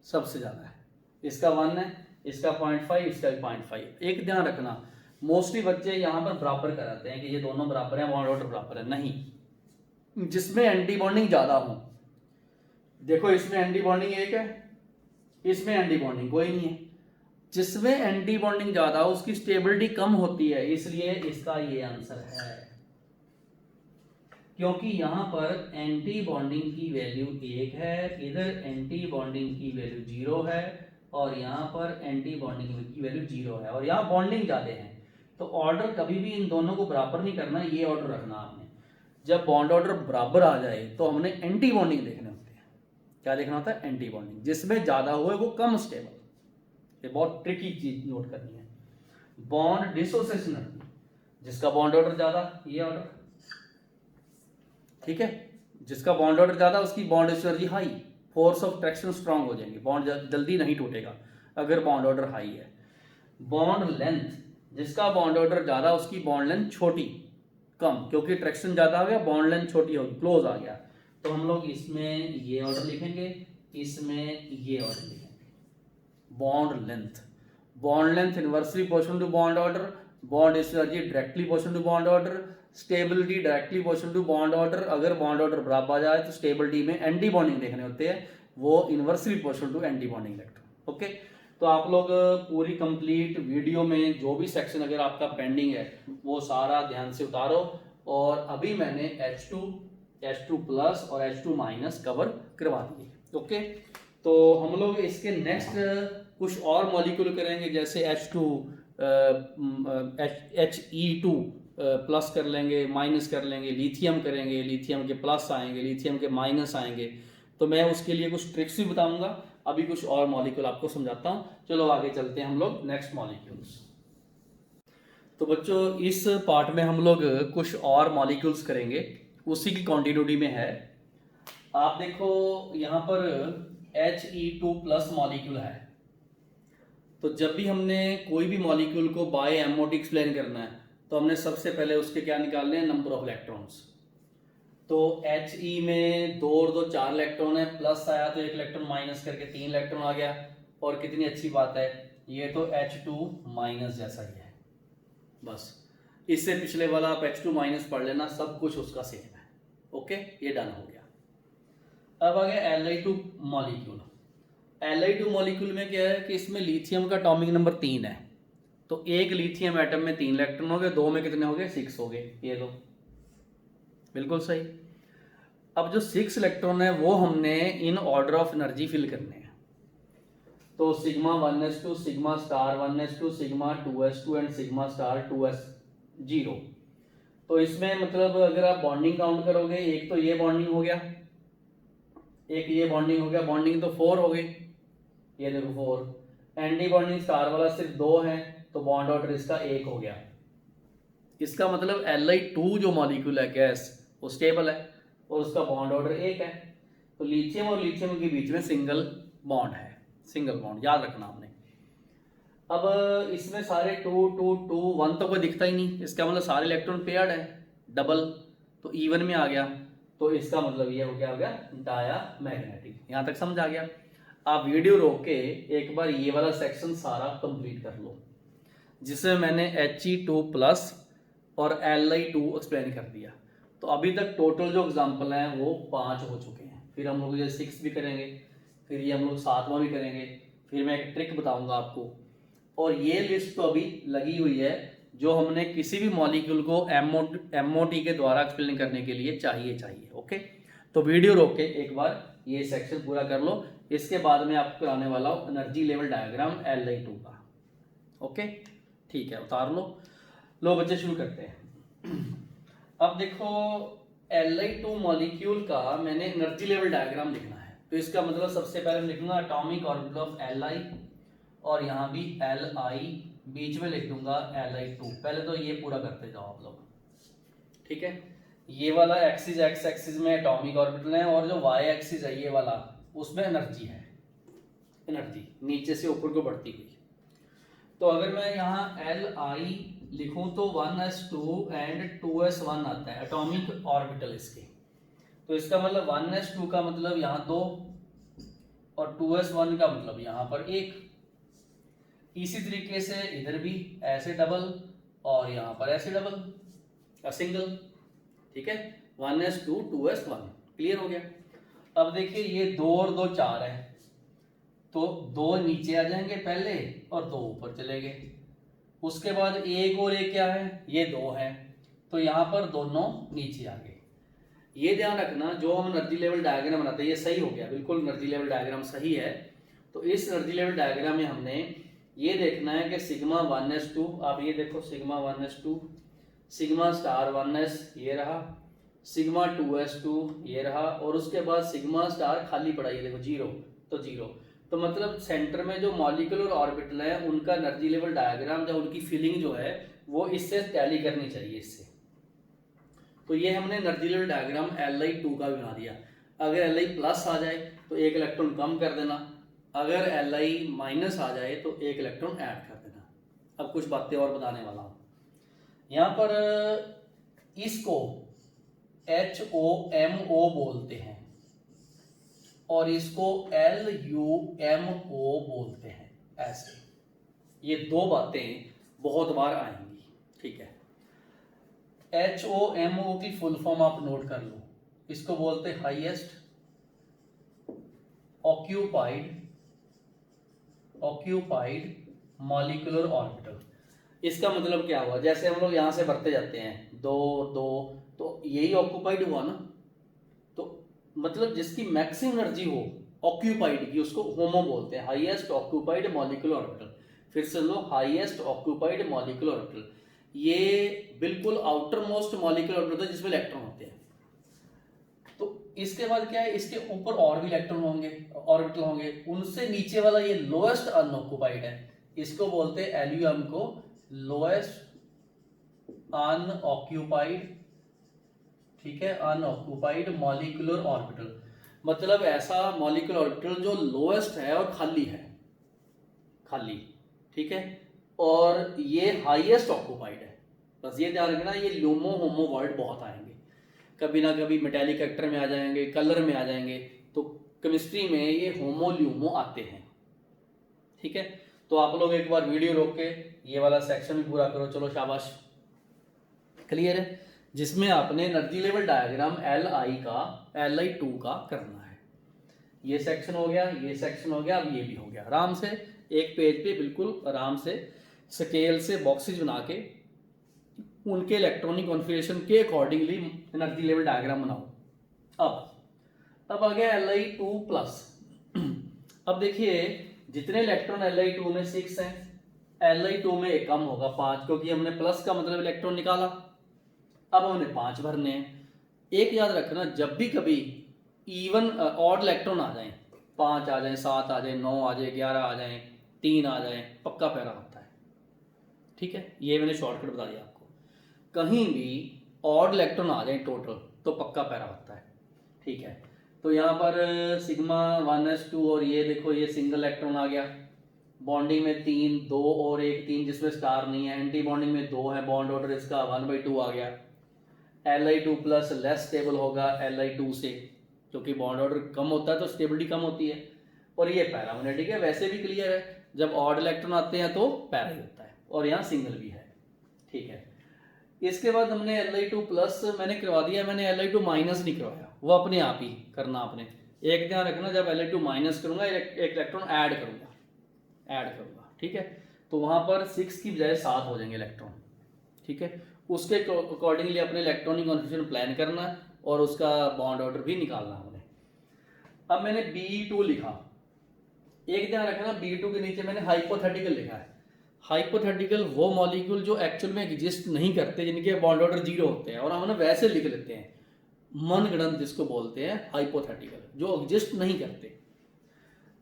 S1: सबसे ज्यादा है, इसका 1 है, इसका 0.5, इसका 0.5। एक ध्यान रखना, मोस्टली बच्चे यहाँ पर बराबर कराते हैं कि ये दोनों बराबर हैं, बॉन्ड ऑर्डर बराबर है, नहीं, जिसमें एंटी बॉन्डिंग ज्यादा हो। देखो, इसमें एंटी बॉन्डिंग 1 है, इसमें एंटी बॉन्डिंग कोई नहीं है, जिसमें एंटी बॉन्डिंग ज्यादा हो उसकी स्टेबिलिटी कम होती है, इसलिए इसका ये आंसर है। क्योंकि यहां पर एंटी बॉन्डिंग की वैल्यू 1 है, इधर एंटी बॉन्डिंग की वैल्यू 0 है, और यहां पर एंटी बॉन्डिंग की वैल्यू 0 है, और यहां बॉन्डिंग ज्यादा है। तो ऑर्डर कभी भी इन दोनों को बराबर नहीं करना, ये ऑर्डर रखना आपने। जब बॉन्ड ऑर्डर बराबर आ जाए तो हमने एंटी बॉन्डिंग देखने होते हैं। क्या देखना होता है, एंटी बॉन्डिंग, जिसमें ज्यादा हुए वो कम स्टेबल। ये बहुत ट्रिकी चीज नोट करनी है। बॉन्ड डिसोसिएशन एनर्जी, जिसका बॉन्ड ऑर्डर ज्यादा, ये ऑर्डर, ठीक है, जिसका बॉन्ड ऑर्डर ज्यादा उसकी bond energy high, force of attraction strong हो जाएंगे, बॉन्ड जल्दी नहीं टूटेगा अगर बॉन्ड ऑर्डर हाई है। बॉन्ड लेंथ, जिसका बॉन्ड ऑर्डर ज्यादा उसकी बॉन्ड लेंथ छोटी, कम, क्योंकि अट्रैक्शन ज्यादा आ गया, बॉन्ड लेंथ छोटी होगी, क्लोज आ गया। तो हम लोग इसमें ये ऑर्डर लिखेंगे, इसमें ये ऑर्डर लिखेंगे। Bond length inversely proportional to bond order, bond energy directly proportional to bond order, stability directly proportional to bond order. अगर बॉन्ड ऑर्डर बराबर आ जाए तो स्टेबिलिटी में एंटी बॉन्डिंग देखने होते हैं, वो inversely proportional to anti bonding electron. Okay, तो आप लोग पूरी कंप्लीट वीडियो में जो भी सेक्शन अगर आपका पेंडिंग है वो सारा ध्यान से उतारो। और अभी मैंने H2 प्लस और H2 माइनस कवर करवा दिए। ओके, तो हम लोग इसके नेक्स्ट कुछ और मॉलिक्यूल करेंगे, जैसे He2 प्लस कर लेंगे, माइनस कर लेंगे, लिथियम करेंगे, लिथियम के प्लस आएंगे, लिथियम के माइनस आएंगे। तो मैं उसके लिए कुछ ट्रिक्स भी बताऊंगा। अभी कुछ और मॉलिक्यूल आपको समझाता हूं। चलो आगे चलते हैं हम लोग नेक्स्ट मॉलिक्यूल्स। तो बच्चों, इस पार्ट में हम लोग कुछ और मॉलिक्यूल्स करेंगे, उसी की कॉन्टिन्यूटी में है। आप देखो यहाँ पर He2 प्लस मॉलिक्यूल है, तो जब भी हमने कोई भी मॉलिक्यूल को बाय एमओटी एक्सप्लेन करना है तो हमने सबसे पहले उसके क्या निकालने हैं, नंबर ऑफ इलेक्ट्रॉन्स। तो He में 2 और 2 4 इलेक्ट्रॉन है, प्लस आया तो 1 इलेक्ट्रॉन माइनस करके 3 इलेक्ट्रॉन आ गया। और कितनी अच्छी बात है, ये तो H2 माइनस जैसा ही है, बस इससे पिछले वाला आप H2 माइनस पढ़ लेना, सब कुछ उसका सेम है। ओके, ये डन हो गया। अब आ गया Li2 मॉलिक्यूल। Li2 मॉलिक्यूल में क्या है कि इसमें लिथियम का एटॉमिक नंबर 3 है, तो एक लिथियम एटम में 3 इलेक्ट्रॉन हो गए, 2 में कितने हो गए, 6 हो गए, ये दो, बिल्कुल सही। अब जो 6 इलेक्ट्रॉन है वो हमने in order of energy fill करने हैं, तो sigma 1s2, sigma star 1s2, sigma 2s2 and sigma star 2s0। तो इसमें मतलब अगर आप बॉन्डिंग काउंट करोगे, एक तो ये बॉन्डिंग हो गया, एक ये बॉन्डिंग हो गया, बॉन्डिंग तो 4 हो गई, ये देखो 4। एंटी बॉन्डिंग स्टार वाला सिर्फ 2 है, तो बॉन्ड ऑर्डर इसका 1 हो गया। इसका मतलब Li2 जो मॉलिक्यूल है गैस वो स्टेबल है और उसका बॉन्ड ऑर्डर 1 है। तो लिथियम और लिथियम के बीच में सिंगल बॉन्ड है, सिंगल बॉन्ड याद रखना आपने। अब इसमें सारे 2 2 2 1 तो कोई दिखता ही नहीं, इसका मतलब सारे इलेक्ट्रॉन पेयर्ड है, डबल, तो इवन में आ गया, तो इसका मतलब ये हो गया डाया मैग्नेटिक। यहाँ तक समझ आ गया। आप वीडियो रोक के एक बार ये वाला सेक्शन सारा कंप्लीट कर लो, जिसमें मैंने He2+ और Li2 एक्सप्लेन कर दिया। तो अभी तक टोटल जो एग्जाम्पल हैं वो 5 हो चुके हैं, फिर हम लोग ये 6 भी करेंगे, फिर ये हम लोग 7वां भी करेंगे, फिर मैं एक ट्रिक बताऊंगा आपको। और ये लिस्ट तो अभी लगी हुई है जो हमने किसी भी मॉलिक्यूल को MOT के द्वारा एक्सप्लेन करने के लिए चाहिए। ओके, तो वीडियो रोक के एक बार ये सेक्शन पूरा कर लो, इसके बाद में आपको कराने वाला हूँ एनर्जी लेवल डायग्राम Li2 का। ओके ठीक है, उतार लो बच्चे, शुरू करते हैं। अब देखो Li2 मॉलिक्यूल का मैंने एनर्जी लेवल डायग्राम लिखना है, तो इसका मतलब सबसे पहले मैं लिखूंगा एटॉमिक ऑर्बिटल ऑफ Li, और यहाँ भी Li, बीच में लिख दूंगा Li2। पहले तो ये पूरा करते जाओ आप लोग, ठीक है। ये वाला एक्सिस एक्स एक्सिस में एटॉमिक ऑर्बिटल है, और जो वाई एक्सिस है ये वाला, उसमें एनर्जी है, एनर्जी नीचे से ऊपर को बढ़ती हुई। तो अगर मैं यहाँ Li लिखूं तो 1s2 एंड 2s1 आता है एटॉमिक ऑर्बिटल इसके। तो इसका मतलब 1s2 का मतलब यहाँ 2 और 2s1 का मतलब यहाँ पर 1। इसी तरीके से इधर भी ऐसे डबल और यहाँ पर ऐसे डबल सिंगल, ठीक है। 1s2 2s1 क्लियर हो गया। अब देखिए ये 2 और 2 4 है, तो 2 नीचे आ जाएंगे पहले और 2 ऊपर चले गए। उसके बाद 1 और 1 क्या है, ये 2 है, तो यहाँ पर दोनों नीचे आ गए। ये ध्यान रखना जो हम एनर्जी लेवल डायग्राम बनाते हैं ये सही हो गया, बिल्कुल एनर्जी लेवल डायग्राम सही है। तो इस एनर्जी लेवल डायग्राम में हमने ये देखना है कि सिग्मा 1s2, आप ये देखो sigma 1s2, sigma star 1s ये रहा, सिग्मा 2s2 ये रहा, और उसके बाद सिग्मा स्टार खाली पड़ा ये देखो 0, तो 0। तो मतलब सेंटर में जो मॉलिक्यूलर ऑर्बिटल है उनका एनर्जी लेवल डायग्राम या उनकी फीलिंग जो है वो इससे टैली करनी चाहिए इससे। तो ये हमने एनर्जी लेवल डायग्राम Li2 का बना दिया। अगर Li+ आ जाए तो एक इलेक्ट्रॉन कम कर देना, अगर Li- आ जाए तो एक इलेक्ट्रॉन ऐड कर देना। अब कुछ बातें और बताने वाला हूँ। यहाँ पर इसको HOMO बोलते हैं और इसको LUMO बोलते हैं, ऐसे। ये दो बातें बहुत बार आएंगी, ठीक है। HOMO की फुल फॉर्म आप नोट कर लो, इसको बोलते हैं हाईएस्ट ऑक्यूपाइड मॉलिक्यूलर ऑर्बिटल। इसका मतलब क्या हुआ, जैसे हम लोग यहाँ से बढ़ते जाते हैं 2 2, तो यही ऑक्यूपाइड हुआ ना। तो मतलब जिसकी मैक्सिमम एनर्जी हो ऑक्यूपाइड की उसको होमो बोलते हैं, हाईएस्ट ऑक्यूपाइड मॉलिक्यूलर ऑर्बिटल। फिर से लो, हाईएस्ट ऑक्यूपाइड मॉलिक्यूलर ऑर्बिटल, ये बिल्कुल आउटर मोस्ट मॉलिक्यूलर ऑर्बिटल है जिसमें इलेक्ट्रॉन होते हैं। तो इसके बाद क्या है, इसके ऊपर और भी इलेक्ट्रॉन होंगे, ऑर्बिटल होंगे, उनसे नीचे वाला ये लोएस्ट अनऑक्यूपाइड है, इसको बोलते हैं LUM को लोएस्ट अनऑक्यूपाइड, ठीक है, अनऑक्यूपाइड मॉलिक्यूलर ऑर्बिटल। मतलब ऐसा मॉलिक्यूलर ऑर्बिटल जो लोएस्ट है और खाली है, खाली, ठीक है। और ये हाईएस्ट ऑक्यूपाइड है। बस ये ध्यान रखना, ये ल्यूमो होमो वर्ड बहुत आएंगे, कभी ना कभी मेटेलिक एक्टर में आ जाएंगे, कलर में आ जाएंगे, तो केमिस्ट्री में ये होमो ल्यूमो आते हैं, ठीक है। तो आप लोग एक बार वीडियो रोक के ये वाला सेक्शन भी पूरा करो, चलो शाबाश, क्लियर है। जिसमें आपने एनर्जी लेवल डायग्राम Li2 का करना है, ये सेक्शन हो गया, ये सेक्शन हो गया, अब ये भी हो गया। आराम से एक पेज पे बिल्कुल आराम से स्केल से बॉक्सेज बना के उनके इलेक्ट्रॉनिक कॉन्फ़िगरेशन के अकॉर्डिंगली एनर्जी लेवल डायग्राम बनाओ। अब आ गया Li2+। अब देखिए जितने इलेक्ट्रॉन Li2 में 6 हैं, Li2 में एक कम होगा 5, क्योंकि हमने प्लस का मतलब इलेक्ट्रॉन निकाला। अब हमने 5 भरने हैं। एक याद रखना, जब भी कभी इवन ऑड इलेक्ट्रॉन आ जाएं, 5 आ जाएं, 7 आ जाएं, 9 आ जाएं, 11 आ जाएं, 3 आ जाएं, पक्का पैरा होता है। ठीक है, ये मैंने शॉर्टकट बता दिया आपको। कहीं भी ऑड इलेक्ट्रॉन आ जाए टोटल तो पक्का पैरा होता है। ठीक है, तो यहाँ पर सिग्मा 1s2 और ये देखो ये सिंगल इलेक्ट्रॉन आ गया। बॉन्डिंग में 3, 2 और 1, 3 जिसमें स्टार नहीं है। एंटी बॉन्डिंग में 2 है, बॉन्ड ऑर्डर इसका 1/2 आ गया। Li2+ लेस स्टेबल होगा Li2 से, क्योंकि बॉन्ड ऑर्डर कम होता है तो स्टेबिलिटी कम होती है। और ये पैरामैग्नेटिक है, वैसे भी क्लियर है, जब ऑड इलेक्ट्रॉन आते हैं तो पैरा ही होता है, और यहाँ सिंगल भी है। ठीक है, इसके बाद हमने Li2+ मैंने करवा दिया, मैंने Li2- नहीं करवाया, वो अपने आप ही करना आपने। एक ध्यान रखना, जब Li2- करूंगा एक इलेक्ट्रॉन ऐड करूंगा। ठीक है, तो वहां पर 6 की बजाय 7 हो जाएंगे इलेक्ट्रॉन। ठीक है, उसके अकॉर्डिंगली अपने इलेक्ट्रॉनिक कॉन्फ़िगरेशन प्लान करना और उसका बॉन्ड ऑर्डर भी निकालना हमने। अब मैंने Be2 लिखा। एक ध्यान रखना, Be2 के नीचे मैंने हाइपोथेटिकल लिखा है। हाइपोथेटिकल वो मॉलिक्यूल जो एक्चुअल में एग्जिस्ट नहीं करते, जिनके बॉन्ड ऑर्डर 0 होते हैं, और हम वैसे लिख लेते हैं, मनगढ़ंत जिसको बोलते हैं हाइपोथेटिकल, जो एग्जिस्ट नहीं करते।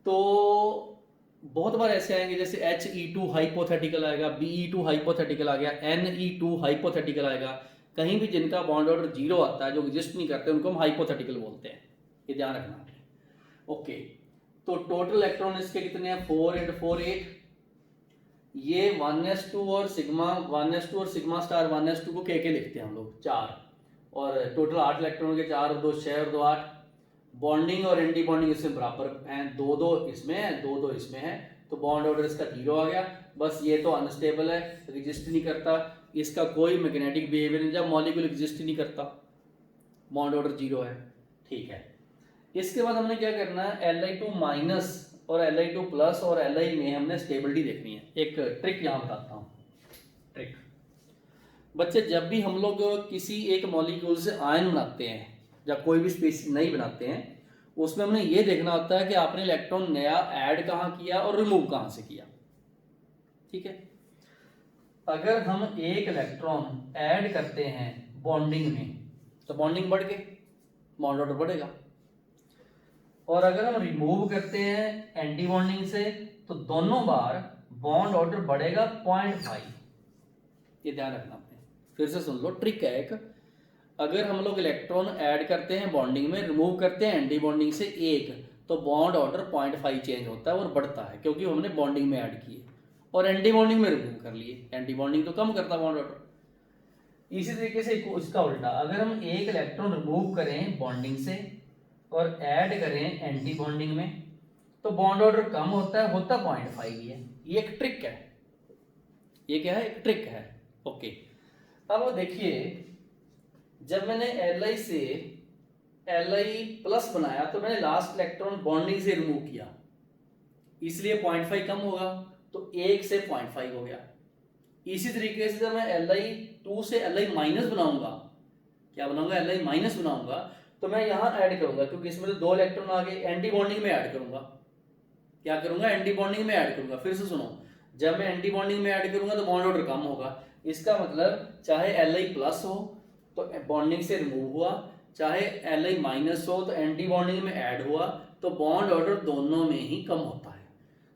S1: तो बहुत बार ऐसे आएंगे, जैसे He2 हाइपोथेटिकल आएगा, Be2 हाइपोथेटिकल आ गया, Ne2 हाइपोथेटिकल आएगा। कहीं भी जिनका बॉन्ड ऑर्डर 0 आता है, जो एग्जिस्ट नहीं करते, उनको हम हाइपोथेटिकल बोलते हैं। ये ध्यान रखना। ओके, तो टोटल इलेक्ट्रॉन इसके कितने हैं? 4 × 4 8। ये 1s2 और सिग्मा 1s2 और सिग्मा स्टार 1s2 को के लिखते हैं हम लोग 4, और टोटल 8 इलेक्ट्रॉन के 4 और 2 6 और 2 8। बॉन्डिंग और एंटी बॉन्डिंग इसमें बराबर हैं, 2 इसमें है, 2 इसमें है, तो बॉन्ड ऑर्डर इसका 0 आ गया। बस ये तो अनस्टेबल है, एग्जिस्ट नहीं करता, इसका कोई मैग्नेटिक बिहेवियर नहीं, जब मॉलिक्यूल एग्जिस्ट ही नहीं करता, बॉन्ड ऑर्डर 0 है। ठीक है, इसके बाद हमने क्या करना है, Li2- और Li2+ और Li में हमने स्टेबिलिटी देखनी है। एक ट्रिक यहाँ बताता हूँ। ट्रिक बच्चे, जब भी हम लोग किसी एक मॉलिक्यूल से आयन बनाते हैं या कोई भी स्पीशीज नहीं बनाते हैं, उसमें हमने ये देखना होता है कि आपने इलेक्ट्रॉन नया ऐड कहाँ किया और रिमूव कहाँ से किया। ठीक है, अगर हम एक इलेक्ट्रॉन ऐड करते हैं बॉन्डिंग में, तो बॉन्डिंग बढ़ के बॉन्ड ऑर्डर बढ़ेगा, और अगर हम रिमूव करते हैं एंटी बॉन्डिंग से, तो दोनों बार बॉन्ड ऑर्डर बढ़ेगा 0.5। ये ध्यान रखना आपने। फिर से सुन लो, ट्रिक है एक। अगर हम लोग इलेक्ट्रॉन ऐड करते हैं बॉन्डिंग में, रिमूव करते हैं एंटी बॉन्डिंग से एक, तो बॉन्ड ऑर्डर 0.5 चेंज होता है और बढ़ता है, क्योंकि हमने बॉन्डिंग में ऐड किए और एंटी बॉन्डिंग में रिमूव कर लिए। एंटी बॉन्डिंग तो कम करता बॉन्ड ऑर्डर। इसी तरीके से इसका उल्टा, अगर हम एक इलेक्ट्रॉन रिमूव करें बॉन्डिंग से और ऐड करें एंटी बॉन्डिंग में, तो बॉन्ड ऑर्डर कम होता है, होता 0.5 ही है। ये एक ट्रिक है। ये क्या है? एक ट्रिक है। ओके, अब देखिए, जब मैंने Li से Li+ बनाया, तो मैंने लास्ट इलेक्ट्रॉन बॉन्डिंग से रिमूव किया, इसलिए 0.5 कम होगा, तो 1 से 0.5 हो गया। इसी तरीके से जब मैं Li2 से Li- बनाऊंगा, क्या बनाऊंगा? Li- बनाऊंगा, तो मैं यहां ऐड करूंगा, क्योंकि इसमें तो 2 इलेक्ट्रॉन आ गए, एंटी बॉन्डिंग में ऐड करूंगा। क्या करूंगा? एंटी बॉन्डिंग में ऐड करूंगा। फिर से सुनो, जब मैं एंटी बॉन्डिंग में ऐड करूंगा तो बॉन्ड ऑर्डर कम होगा। इसका मतलब चाहे Li+ हो तो बॉन्डिंग से रिमूव हुआ, चाहे Li- हो तो एंटी बॉन्डिंग में ऐड हुआ, तो बॉन्ड ऑर्डर दोनों में ही कम होता है।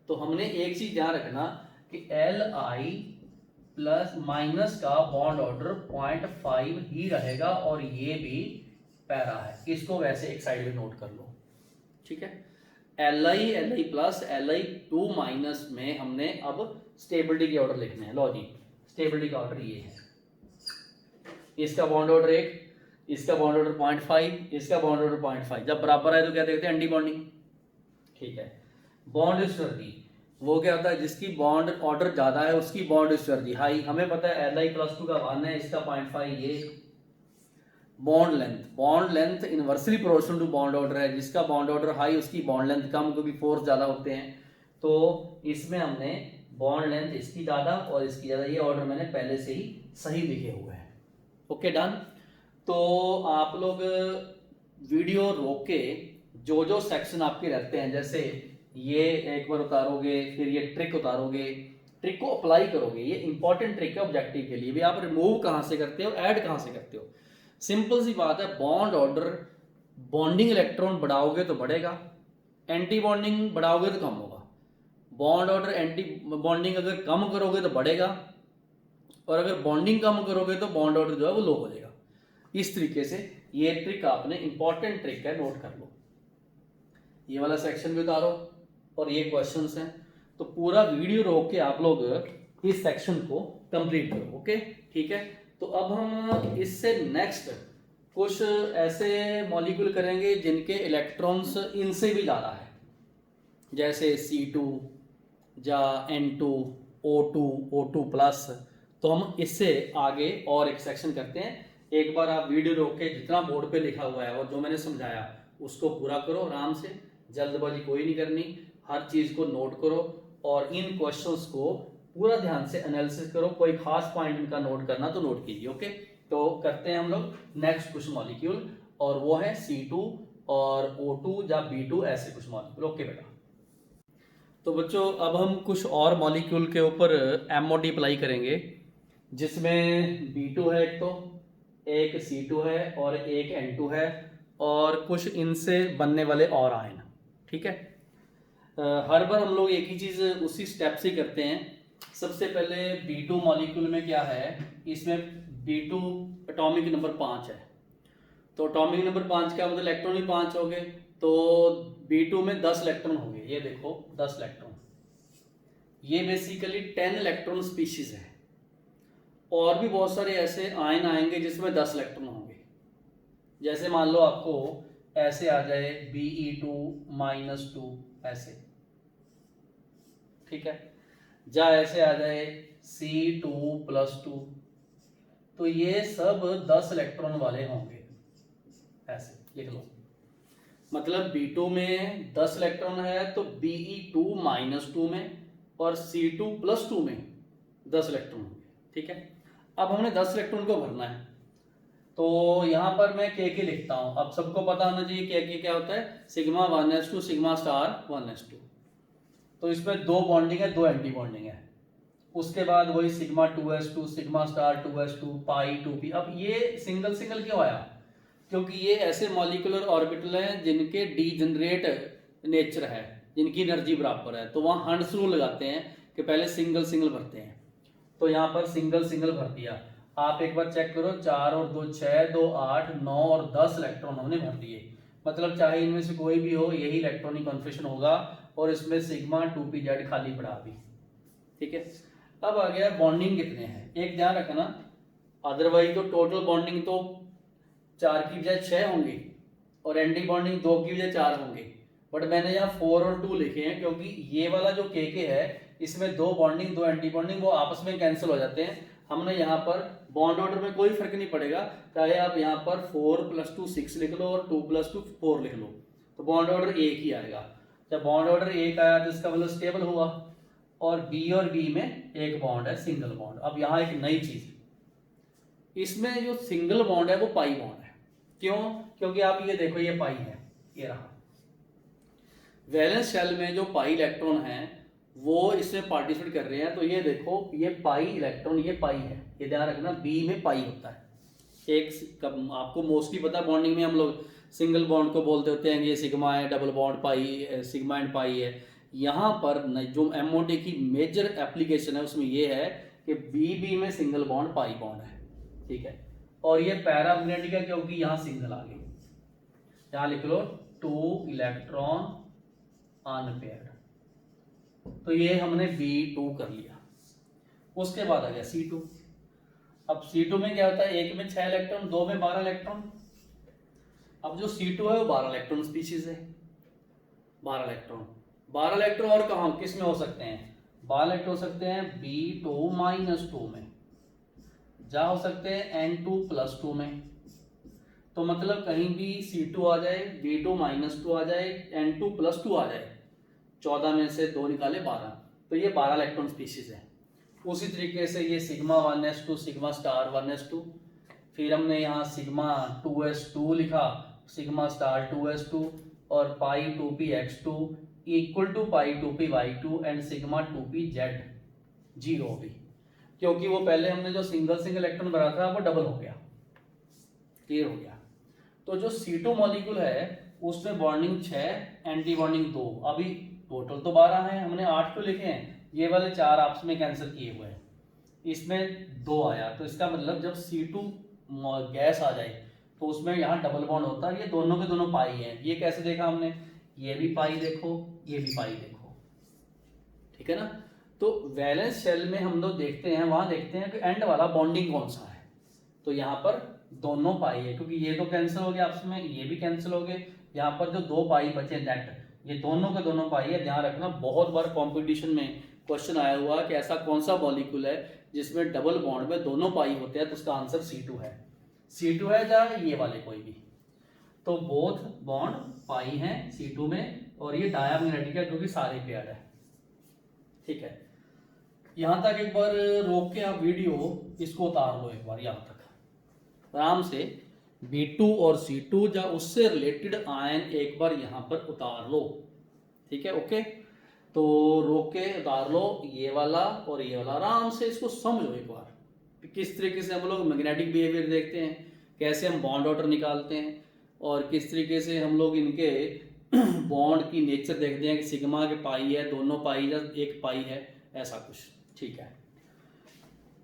S1: तो हमने एक चीज ध्यान रखना कि Li+- का बॉन्ड ऑर्डर 0.5 ही रहेगा, और ये भी पैरा है। इसको वैसे एक साइड में नोट कर लो। ठीक है, Li, Li+, Li2- में हमने अब स्टेबिलिटी के ऑर्डर लिखने हैं। लो जी, स्टेबिलिटी का ऑर्डर ये है। इसका बॉन्ड ऑर्डर 1, इसका बॉन्ड ऑर्डर 0.5, इसका बॉन्ड ऑर्डर 0.5। जब बराबर है तो क्या देखते हैं? Anti bonding. ठीक है, बॉन्ड स्ट्रेंथ, वो क्या होता है? जिसकी बॉन्ड ऑर्डर ज्यादा है उसकी बॉन्ड स्ट्रेंथ हाई। हमें पता है Li+2 का 1 है, इसका 0.5 ये। Bond length inversely proportional to bond order है। जिसका बॉन्ड ऑर्डर हाई उसकी बॉन्ड लेंथ कम, क्योंकि फोर्स ज़्यादा होते हैं। तो इसमें हमने बॉन्ड लेंथ इसकी ज़्यादा और इसकी ज़्यादा, ये ऑर्डर मैंने पहले से ही सही लिखे हुए हैं। Okay done. तो आप लोग वीडियो रोक के जो जो सेक्शन आपके रहते हैं, जैसे ये एक बार उतारोगे, फिर ये ट्रिक उतारोगे, ट्रिक को अप्लाई करोगे। ये इंपॉर्टेंट ट्रिक है ऑब्जेक्टिव के लिए भी। आप रिमूव कहाँ से करते हो, ऐड कहाँ से करते हो। सिंपल सी बात है, बॉन्ड ऑर्डर बॉन्डिंग इलेक्ट्रॉन बढ़ाओगे तो बढ़ेगा, एंटी बॉन्डिंग बढ़ाओगे तो कम होगा। बॉन्ड ऑर्डर एंटी बॉन्डिंग अगर कम करोगे तो बढ़ेगा, और अगर बॉन्डिंग कम करोगे तो बॉन्ड ऑर्डर जो है वो लो हो जाएगा। इस तरीके से ये ट्रिक आपने, इंपॉर्टेंट ट्रिक है, नोट कर लो। ये वाला सेक्शन भी उतारो और ये क्वेश्चंस हैं। तो पूरा वीडियो रोक के आप लोग इस सेक्शन को कंप्लीट करो। ओके ठीक है। तो अब हम इससे नेक्स्ट कुछ ऐसे मॉलिक्यूल करेंगे जिनके इलेक्ट्रॉन्स इनसे भी ज़्यादा है, जैसे C2 या N2, O2, O2+। तो हम इससे आगे और एक सेक्शन करते हैं। एक बार आप वीडियो रोक के जितना बोर्ड पे लिखा हुआ है और जो मैंने समझाया उसको पूरा करो आराम से, जल्दबाजी कोई नहीं करनी। हर चीज़ को नोट करो और इन क्वेश्चंस को पूरा ध्यान से एनालिसिस करो। कोई खास पॉइंट इनका नोट करना तो नोट कीजिए। ओके, तो करते हैं हम लोग नेक्स्ट कुछ मॉलिक्यूल, और वो है C2 और O2 या B2, ऐसे कुछ मॉलिक्यूल। ओके बेटा। तो बच्चों अब हम कुछ और मॉलिक्यूल के ऊपर MOT अप्लाई करेंगे, जिसमें B2 है एक, तो एक C2 है और एक N2 है, और कुछ इनसे बनने वाले और आयन। ठीक है। हर बार हम लोग एक ही चीज़ उसी स्टेप से करते हैं। सबसे पहले B2 मॉलिक्यूल में क्या है, इसमें B2 एटॉमिक नंबर 5 है। तो एटॉमिक नंबर 5 का मतलब इलेक्ट्रॉन भी 5 हो गए, तो B2 में 10 इलेक्ट्रॉन होंगे। ये देखो 10 इलेक्ट्रॉन, ये बेसिकली 10 इलेक्ट्रॉन स्पीशीज है। और भी बहुत सारे ऐसे आयन आएंगे जिसमें 10 इलेक्ट्रॉन होंगे। जैसे मान लो आपको ऐसे आ जाए Be2-2 ऐसे, ठीक है, या ऐसे आ जाए C2+2, तो ये सब 10 इलेक्ट्रॉन वाले होंगे। ऐसे लिख लो, मतलब B2 में 10 इलेक्ट्रॉन है तो Be2-2 में और C2+2 में 10 इलेक्ट्रॉन होंगे। ठीक है। अब हमने 10 इलेक्ट्रॉन को भरना है, तो यहां पर मैं के लिखता हूं। अब सबको पता होना चाहिए के क्या होता है, sigma 1s2 sigma star 1s2। तो इसमें 2 बॉन्डिंग है, 2 एंटी बॉन्डिंग है। उसके बाद वही sigma 2s2 sigma star 2s2 पाई 2p। अब ये सिंगल सिंगल क्यों आया, क्योंकि ये ऐसे मॉलिक्यूलर ऑर्बिटल हैं जिनके डीजनरेट नेचर है, जिनकी एनर्जी बराबर है। तो वहाँ हंड्स रूल लगाते हैं कि पहले सिंगल सिंगल भरते हैं। तो यहाँ पर सिंगल सिंगल भर दिया। आप एक बार चेक करो, 4 और 2 6, 2 8, 9 और 10 इलेक्ट्रॉन हमने भर दिए। मतलब चाहे इनमें से कोई भी हो, यही इलेक्ट्रॉनिक कॉन्फिगरेशन होगा, और इसमें सिग्मा 2pz खाली पड़ा भी। ठीक है। अब आ गया बॉन्डिंग कितने हैं, एक ध्यान रखना, अदरवाइज तो टोटल बॉन्डिंग तो 4 की बजाय 6 होंगी और एंटी बॉन्डिंग 2 की बजाय 4 होंगे। बट मैंने यहाँ 4 और 2 लिखे हैं क्योंकि ये वाला जो के है इसमें 2 बॉन्डिंग 2 एंटी बॉन्डिंग वो आपस में कैंसिल हो जाते हैं। हमने यहाँ पर बॉन्ड ऑर्डर में कोई फर्क नहीं पड़ेगा, चाहे आप यहाँ पर 4+2 6 लिख लो और 2+2 4 लिख लो, तो बॉन्ड ऑर्डर एक ही आएगा। जब बॉन्ड ऑर्डर एक आया तो इसका मतलब स्टेबल हुआ, और बी में एक बॉन्ड है, सिंगल बॉन्ड। अब यहाँ एक नई चीज, इसमें जो सिंगल बॉन्ड है वो पाई बॉन्ड है। क्यों, क्योंकि आप ये देखो, ये पाई है, ये रहा। वैलेंस शेल में जो पाई इलेक्ट्रॉन हैं वो इसमें पार्टिसिपेट कर रहे हैं, तो ये देखो ये पाई इलेक्ट्रॉन, ये पाई है, ये ध्यान रखना, बी में पाई होता है। एक आपको मोस्टली पता, बॉन्डिंग में हम लोग सिंगल बॉन्ड को बोलते होते हैं ये सिग्मा है, double bond pi, sigma and pi है। यहाँ पर जो MOT की मेजर एप्लीकेशन है उसमें ये है कि बी में सिंगल बॉन्ड पाई बॉन्ड है। ठीक है। और ये पैरामैग्नेटिक है क्योंकि यहाँ सिंगल आ गई, यहाँ लिख लो 2 इलेक्ट्रॉन अनपेयर्ड। तो ये हमने B2 कर लिया। उसके बाद आ गया C2। अब C2 में क्या होता है, एक में 6 इलेक्ट्रॉन, 2 में 12 इलेक्ट्रॉन। अब जो C2 है वो 12 इलेक्ट्रॉन स्पीशीज है। 12 इलेक्ट्रॉन और कहाँ किस में हो सकते हैं, 12 इलेक्ट्रॉन हो सकते हैं B2-2 में, जा हो सकते हैं N2+2 में, तो मतलब कहीं भी C2 आ जाए, V2 -2 आ जाए, N2 +2 आ जाए, 14 में से 2 निकाले 12, तो ये 12 इलेक्ट्रॉन स्पीशीज है। उसी तरीके से ये sigma 1s2 sigma star 1s2, फिर हमने यहाँ सिग्मा 2s2 लिखा, सिग्मा स्टार 2s2 और pi 2p(x2) equal to pi 2p(y2) and sigma 2p(z)(0) भी, क्योंकि वो पहले हमने जो सिंगल सिंगल इलेक्ट्रॉन भरा था वो डबल हो गया। क्लियर हो गया। तो जो C2 मॉलिक्यूल है उसमें बॉन्डिंग 6, एंटी बॉन्डिंग 2, अभी टोटल तो 12 है, हमने 8 क्यों लिखे हैं, ये वाले 4 आपस में कैंसिल किए हुए हैं, इसमें 2 आया, तो इसका मतलब जब C2 गैस आ जाए तो उसमें यहाँ डबल बॉन्ड होता है, ये दोनों के दोनों पाई हैं। ये कैसे देखा हमने, ये भी पाई देखो, ये भी पाई देखो, ठीक है ना। तो वैलेंस शेल में हम लोग देखते हैं, वहां देखते हैं कि एंड वाला बॉन्डिंग कौन सा है, तो यहाँ पर दोनों पाई है, क्योंकि ये तो कैंसिल हो गया आपस में, ये भी कैंसिल हो गए, यहाँ पर जो 2 पाई बचे नेट, ये दोनों के दोनों पाई है। ध्यान रखना, बहुत बार कंपटीशन में क्वेश्चन आया हुआ कि ऐसा कौन सा मॉलिक्यूल है जिसमें डबल बॉन्ड में दोनों पाई होते हैं, तो उसका आंसर C2 है। C2 है या ये वाले कोई भी, तो बोथ बॉन्ड पाई हैं C2 में, और ये डायमैग्नेटिक है क्योंकि सारे पेयर है। ठीक है, यहां तक एक बार रोक के आप वीडियो इसको उतार लो एक बार, यहां तक आराम से B2 और C2 या उससे रिलेटेड आयन एक बार यहां पर उतार लो। ठीक है, ओके, तो रोक के उतार लो ये वाला और ये वाला, आराम से इसको समझो एक बार किस तरीके से हम लोग मैग्नेटिक बिहेवियर देखते हैं, कैसे हम बॉन्ड ऑर्डर निकालते हैं, और किस तरीके से हम लोग इनके बॉन्ड की नेचर देखते हैं कि सिग्मा के पाई है, दोनों पाई या एक पाई है, ऐसा कुछ। ठीक है,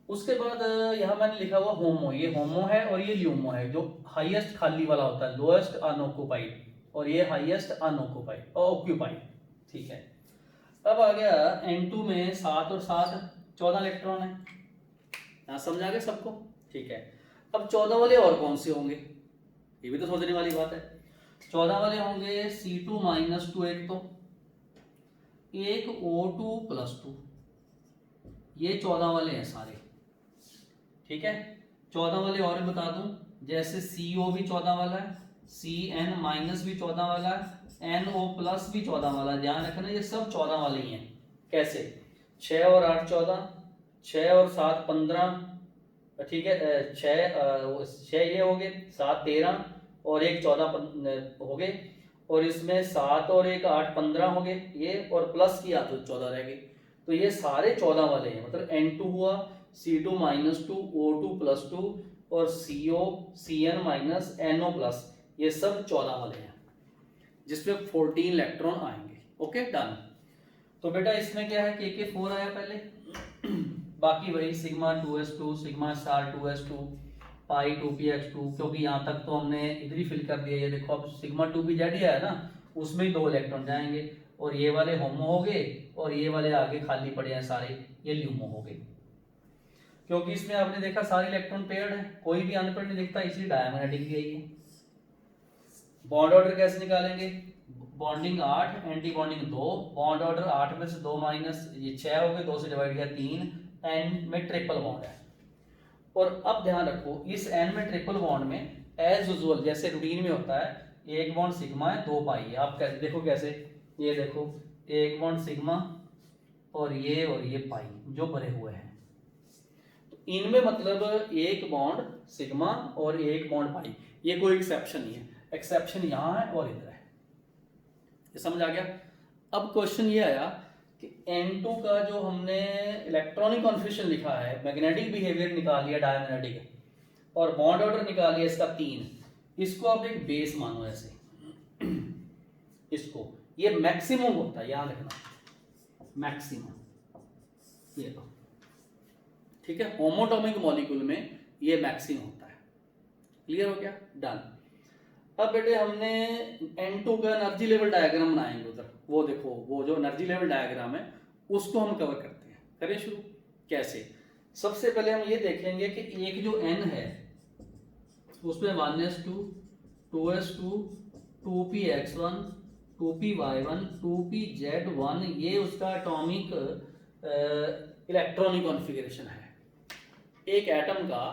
S1: उसके बाद यहाँ मैंने लिखा हुआ होमो, ये होमो है और ये ल्यूमो है, जो हाईएस्ट खाली वाला होता है, लोएस्ट अनऑक्युपाइड, और ये हाईएस्ट अनऑक्युपाइड ऑक्यूपाइड। ठीक है, अब आ गया N2 में 7 और 7 14 इलेक्ट्रॉन है, यहाँ समझ आ गया सबको। ठीक है, अब 14 वाले और कौन से होंगे, ये भी तो सोचने वाली बात है। 14 वाले होंगे C2 -2, एक तो एक O2 +2, ये 14 वाले हैं सारे। ठीक है, 14 वाले और भी बता दूं, जैसे CO भी 14 वाला है, CN- भी 14 वाला है, NO+ भी 14 वाला है। ध्यान रखना ये सब 14 वाले ही हैं। कैसे, 6 और 8 14, 6 और 7 15, ठीक है, 6 ये हो गए, 7 13 और एक 14 हो गए, और इसमें 7 और एक 8 15 हो गए ये, और प्लस किया तो 14 रह गए। तो ये सारे 14 वाले हैं, मतलब N2 हुआ, C2 -2, O2 +2 और CO CN -NO+, ये सब 14 वाले हैं, जिसमें 14 इलेक्ट्रॉन आएंगे। Okay, done. तो बेटा इसमें क्या है, K4 आया पहले, बाकी वही sigma 2s2 sigma star 2s2 पाई 2px2, क्योंकि यहाँ तक तो हमने इधर ही फिल कर दिया। ये देखो, अब सिग्मा 2pz ही आया ना, उसमें ही 2 इलेक्ट्रॉन जाएंगे, और ये वाले होमो हो गए, और ये वाले आगे खाली पड़े हैं सारे, ये ल्यूमो हो गए, क्योंकि इसमें आपने देखा सारे इलेक्ट्रॉन पेयर्ड है, कोई भी अनपेयर्ड नहीं दिखता, इसलिए डायमैग्नेटिक भी यही है। बॉन्ड ऑर्डर कैसे निकालेंगे, bonding 8, anti bonding 2, bond order 8 में से 2 माइनस, ये 6 हो गए, 2 से डिवाइड किया 3, एंड में ट्रिपल बॉन्ड है। और अब ध्यान रखो, इस एन में ट्रिपल बॉन्ड में एज यूजुअल जैसे रूटीन में होता है, एक बॉन्ड सिग्मा है, 2 पाई है। आप कैसे देखो, कैसे, ये देखो, एक बॉन्ड सिग्मा और ये पाई जो भरे हुए हैं, तो इनमें मतलब एक बॉन्ड सिग्मा और एक बॉन्ड पाई, ये कोई एक्सेप्शन नहीं है। एक्सेप्शन यहाँ है और इधर है, ये समझ आ गया। अब क्वेश्चन ये आया कि N2 का जो हमने इलेक्ट्रॉनिक कॉन्फिगरेशन लिखा है, मैग्नेटिक बिहेवियर निकाल लिया डायमैग्नेटिक, और बॉन्ड ऑर्डर निकाल लिया इसका 3, इसको आप एक बेस मानो ऐसे, इसको, ये मैक्सिमम होता है, याद रखना, मैक्सिमम, ये तो ठीक है, होमोटॉमिक मॉलिक्यूल में ये मैक्सिमम होता है। क्लियर हो गया, डन। अब बेटे हमने N2 का एनर्जी लेवल डायग्राम बनाएंगे उधर, वो देखो, वो जो एनर्जी लेवल डायग्राम है उसको हम कवर करते हैं। करें शुरू, कैसे, सबसे पहले हम ये देखेंगे कि एक जो N है उसमें 1s2 2s2 2px1 2py1 2pz1, ये उसका एटॉमिक इलेक्ट्रॉनिक कॉन्फ़िगरेशन है एक एटम का।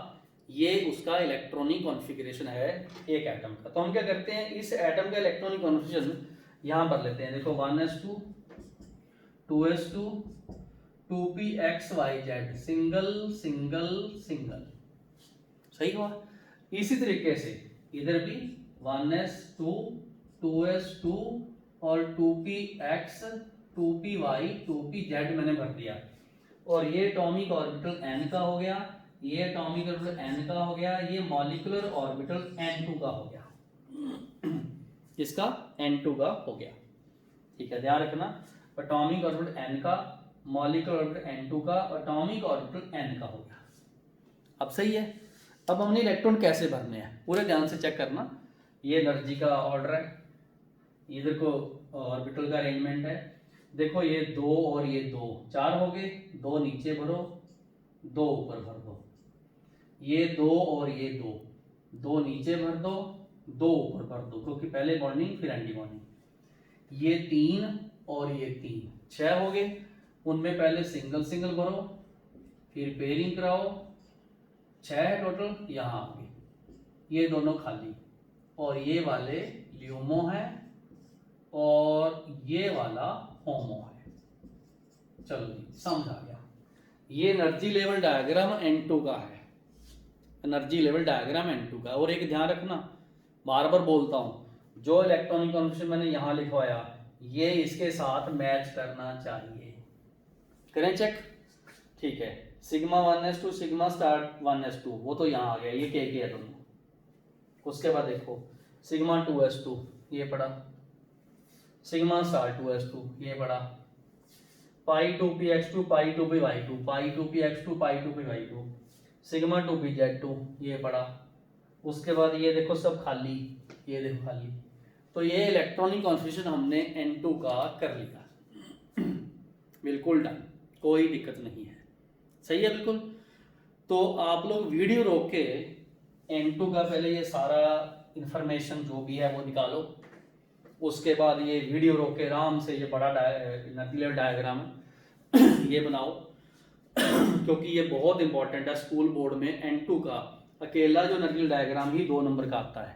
S1: ये उसका इलेक्ट्रॉनिक कॉन्फ़िगरेशन है एक एटम का। तो हम क्या करते हैं, इस एटम का इलेक्ट्रॉनिक कॉन्फ़िगरेशन यहाँ पर लेते हैं। देखो 1s2 2s2 2pxyz, single single single, सही हुआ। इसी तरीके से इधर भी 1s2 2s2 और 2px 2py 2pz मैंने भर दिया। और ये एटॉमिक ऑर्बिटल n का हो गया, ये एटॉमिक ऑर्बिटल n का हो गया, ये मॉलिक्यूलर ऑर्बिटल n2 का हो गया, इसका n2 का हो गया। ठीक है, ध्यान रखना, एटॉमिक ऑर्बिटल n का, मॉलिक्यूलर ऑर्बिटल n2 का, एटॉमिक ऑर्बिटल n का हो गया। अब सही है। अब हमने इलेक्ट्रॉन कैसे भरने हैं पूरे ध्यान से चेक करना। ये एनर्जी का ऑर्डर है, इधर को ऑर्बिटल का अरेंजमेंट है। देखो ये 2 और ये 2 4 हो गए, 2 नीचे भरो 2 ऊपर भर दो, ये 2 और ये 2 2 नीचे भर दो 2 ऊपर भर दो, क्योंकि पहले बॉन्डिंग फिर एंटी बॉन्डिंग। ये 3 और ये 3 6 हो गए, उनमें पहले सिंगल सिंगल भरो फिर पेयरिंग कराओ, 6 है टोटल। यहाँ आ गए, ये दोनों खाली, और ये वाले ल्यूमो है और ये वाला होमो है। चलो जी, समझ आ गया। ये एनर्जी लेवल डायग्राम N2 का है, एनर्जी लेवल डायग्राम N2 का। और एक ध्यान रखना, बार बार बोलता हूं, जो इलेक्ट्रॉनिक कॉन्फ़िगरेशन मैंने यहां लिखवाया ये इसके साथ मैच करना चाहिए। करें चेक, ठीक है। Sigma 1s2 sigma start 1s2 वो तो यहाँ आ गया, ये के है दोनों। उसके बाद देखो सिग्मा 2s2 ये पड़ा, सिग्मा स्टार 2s2 ये पड़ा, पाई 2px2 पाई 2py2 पाई 2px2 पाई 2py2, सिग्मा 2pz2 ये पड़ा। उसके बाद ये देखो सब खाली, ये देखो खाली। तो ये इलेक्ट्रॉनिक कॉन्फ़िगरेशन हमने N2 का कर लिया, बिल्कुल डन, कोई दिक्कत नहीं है, सही है बिल्कुल। तो आप लोग वीडियो रोक के N2 का पहले ये सारा इंफॉर्मेशन जो भी है वो निकालो, उसके बाद ये वीडियो रोक के आराम से ये बड़ा एनर्जी लेवल डायग्राम ये बनाओ, क्योंकि ये बहुत इंपॉर्टेंट है। स्कूल बोर्ड में N2 का अकेला जो एनर्जी डायग्राम ही 2 नंबर का आता है,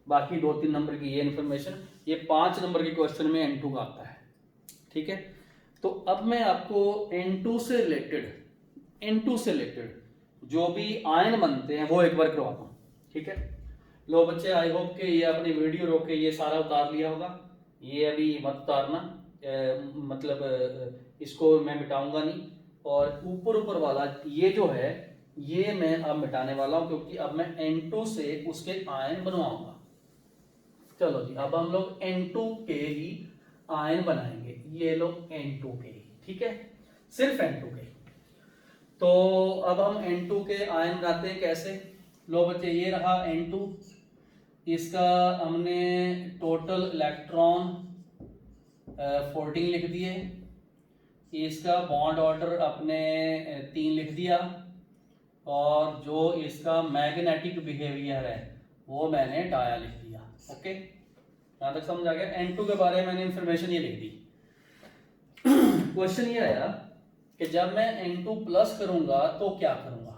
S1: बाकी 2-3 नंबर की ये इन्फॉर्मेशन, ये 5 नंबर के क्वेश्चन में N2 का आता है। ठीक है, तो अब मैं आपको N2 से रिलेटेड जो भी आयन बनते हैं वो एक बार करवाता हूँ। ठीक है, लो बच्चे, आई होप के ये अपनी वीडियो रोक के ये सारा उतार लिया होगा। ये अभी मत उतारना, मतलब इसको मैं मिटाऊंगा नहीं। और ऊपर वाला ये जो है ये मैं अब मिटाने वाला हूं, क्योंकि अब मैं N2 से उसके आयन बनवाऊंगा। चलो जी, अब हम लोग N2 के ही आयन बनाएंगे, ये लोग N2 के ही, ठीक है, सिर्फ N2 के। तो अब हम N2 के आयन बनाते हैं कैसे। लो बच्चे, ये रहा N2, इसका हमने टोटल इलेक्ट्रॉन 14 लिख दिए, इसका बॉन्ड ऑर्डर अपने 3 लिख दिया, और जो इसका मैग्नेटिक बिहेवियर है वो मैंने डाया लिख दिया। ओके, यहाँ तक समझ आ गया। N2 के बारे में मैंने इंफॉर्मेशन ये लिख दी। क्वेश्चन ये आया कि जब मैं N2 प्लस करूंगा तो क्या करूंगा।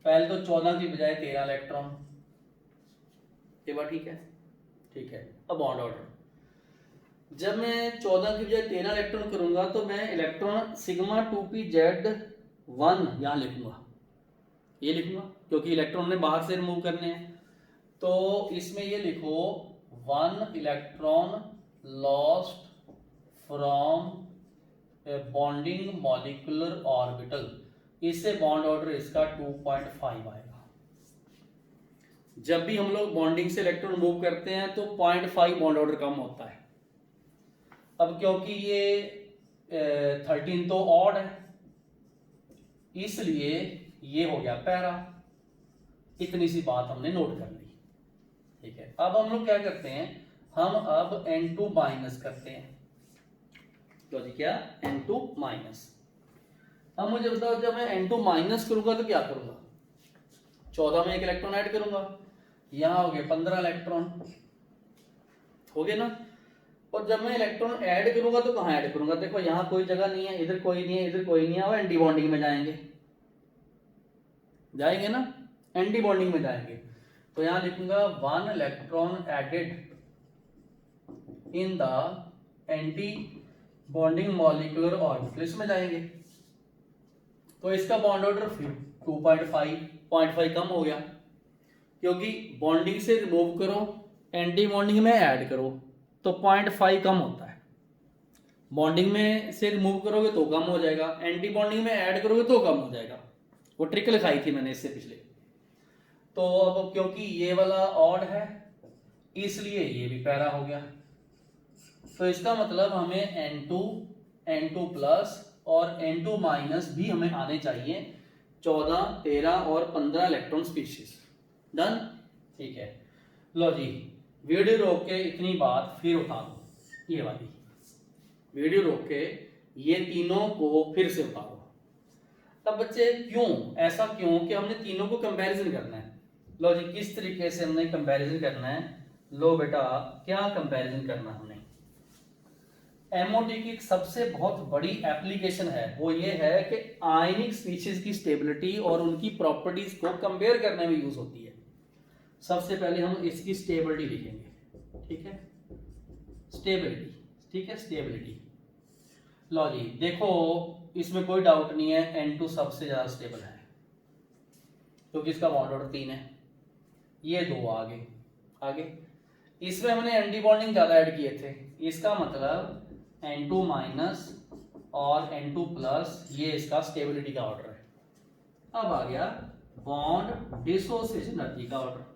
S1: पहले तो 14 की बजाय 13 इलेक्ट्रॉन, ये बात ठीक है, ठीक है। अब बॉन्ड ऑर्डर, जब मैं 14 की बजाय 13 इलेक्ट्रॉन करूंगा तो मैं इलेक्ट्रॉन सिग्मा 2pz1 यहाँ लिखूंगा, ये लिखूंगा क्योंकि इलेक्ट्रॉन ने बाहर से रिमूव करने हैं। तो इसमें ये लिखो 1 electron lost from bonding molecular orbital, इससे बॉन्ड ऑर्डर इसका 2.5 आएगा। जब भी हम लोग बॉन्डिंग से इलेक्ट्रॉन मूव करते हैं तो 0.5 बॉन्ड ऑर्डर कम होता है। अब क्योंकि ये 13 तो ऑड है, इसलिए ये हो गया पैरा। इतनी सी बात हमने नोट कर ली, ठीक है। अब हम लोग क्या करते हैं, हम अब N2 माइनस करते हैं। तो जी क्या, N2 माइनस। अब मुझे बताओ, जब मैं N2 माइनस करूंगा तो क्या करूंगा, 14 में एक इलेक्ट्रॉन ऐड करूंगा, यहां हो गए 15 इलेक्ट्रॉन, हो गए ना। और जब मैं इलेक्ट्रॉन ऐड करूंगा तो कहां ऐड करूंगा, देखो यहां कोई जगह नहीं है, इधर कोई नहीं है, इधर कोई नहीं है, और एंटी बॉन्डिंग में जाएंगे ना। एंटी बॉन्डिंग में जाएंगे। तो यहां लिखूंगा 1 electron added in the anti bonding molecular orbital, इसमें जाएंगे। तो इसका बॉन्ड ऑर्डर फिर 2.5 कम हो गया, क्योंकि बॉन्डिंग से रिमूव करो एंटी बॉन्डिंग में ऐड करो तो 0.5 कम होता है। बॉन्डिंग में से रिमूव करोगे तो कम हो जाएगा, एंटी बॉन्डिंग में ऐड करोगे तो कम हो जाएगा। वो ट्रिक लिखाई थी मैंने इससे पिछले। तो अब क्योंकि ये वाला ऑड है इसलिए ये भी पैरा हो गया। तो इसका मतलब हमें N2 प्लस और N2 माइनस भी हमें आने चाहिए 14, 13 और 15 इलेक्ट्रॉन स्पीशीज। डन, ठीक है। लो जी, वीडियो रोक के इतनी बात फिर उठा दो, ये वाली वीडियो रोक के ये तीनों को फिर से उठा दो। तब बच्चे क्यों ऐसा, क्यों कि हमने तीनों को कंपैरिजन करना है। लो जी, किस तरीके से हमने कंपैरिजन करना है। लो बेटा, क्या कंपैरिजन करना हमने। एमओटी की एक सबसे बहुत बड़ी एप्लीकेशन है, वो ये है कि आयनिक स्पीशीज की स्टेबिलिटी और उनकी प्रॉपर्टीज को कंपेयर करने में यूज होती है। सबसे पहले हम इसकी स्टेबिलिटी लिखेंगे, ठीक है, स्टेबिलिटी, ठीक है, स्टेबिलिटी। लो जी, देखो इसमें कोई डाउट नहीं है N2 सबसे ज्यादा स्टेबल है, क्योंकि इसका बॉन्ड ऑर्डर 3 है। ये दो आगे आगे इसमें हमने एंटी बॉन्डिंग ज्यादा ऐड किए थे, इसका मतलब N2 माइनस और N2 प्लस, ये इसका स्टेबिलिटी का ऑर्डर है। अब आ गया बॉन्ड डिसोसिएशन एनर्जी का ऑर्डर।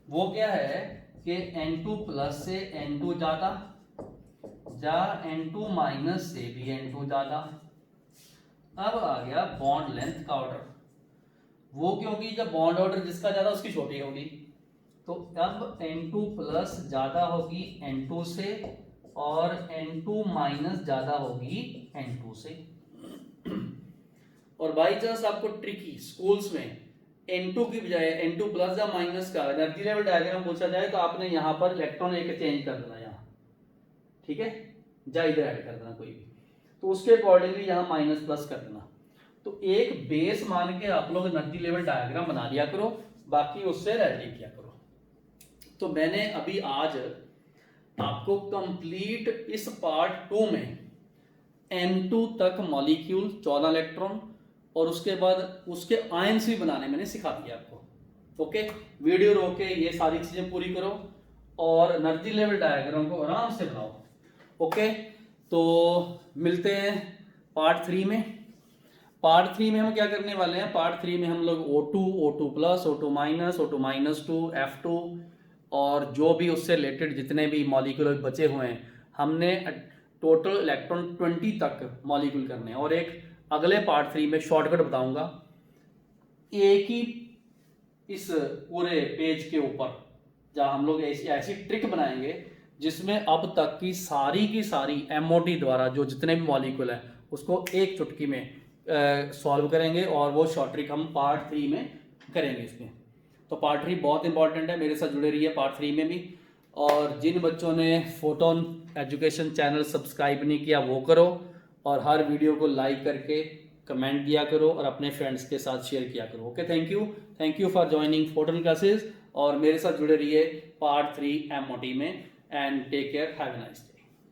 S1: वो क्या है कि N2 प्लस से N2 ज्यादा, या N2 माइनस से भी N2 ज्यादा। अब आ गया बॉन्ड लेंथ का ऑर्डर। वो क्योंकि जब बॉन्ड ऑर्डर जिसका ज्यादा उसकी छोटी होगी, तो अब N2 प्लस ज्यादा होगी N2 से और N2 माइनस ज्यादा होगी N2 से। और बाई चांस आपको ट्रिकी स्कूल्स में N2 की बजाय N2 प्लस या माइनस का एनर्जी लेवल डायग्राम पूछा जाए, तो आपने यहाँ पर इलेक्ट्रॉन एक चेंज कर देना यहाँ, ठीक है, या इधर ऐड कर देना कोई भी, तो उसके अकॉर्डिंगली यहाँ माइनस प्लस कर देना। तो एक बेस मान के आप लोग एनर्जी लेवल डायग्राम बना लिया करो, बाकी उससे रेडी किया करो। तो मैंने अभी आज आपको कंप्लीट इस पार्ट 2 में N2 तक मॉलिक्यूल 14 इलेक्ट्रॉन और उसके बाद उसके आयंस भी बनाने मैंने सिखा दिया आपको। ओके, वीडियो रोक के ये सारी चीजें पूरी करो और एनर्जी लेवल डायग्राम को आराम से बनाओ। ओके, तो मिलते हैं पार्ट 3 में। पार्ट 3 में हम क्या करने वाले हैं, पार्ट 3 में हम लोग O2, O2 plus, O2 minus, O2 minus 2, F2 और जो भी उससे रिलेटेड जितने भी मॉलिक्यूल बचे हुए हैं, हमने टोटल इलेक्ट्रॉन 20 तक मॉलिक्यूल करने हैं। और एक अगले पार्ट 3 में शॉर्टकट बताऊंगा, एक ही इस पूरे पेज के ऊपर जहाँ हम लोग ऐसी ट्रिक बनाएंगे जिसमें अब तक की सारी एमओटी द्वारा जो जितने भी मॉलिक्यूल है उसको एक चुटकी में सॉल्व करेंगे, और वो शॉर्ट ट्रिक हम पार्ट 3 में करेंगे इसमें। तो पार्ट 3 बहुत इंपॉर्टेंट है, मेरे साथ जुड़े रहिए पार्ट 3 में भी। और जिन बच्चों ने फोटोन एजुकेशन चैनल सब्सक्राइब नहीं किया वो करो, और हर वीडियो को लाइक करके कमेंट दिया करो और अपने फ्रेंड्स के साथ शेयर किया करो। Okay, thank you for joining photon classes, और मेरे साथ जुड़े रहिए पार्ट 3 एमओटी में। And take care, have a nice day.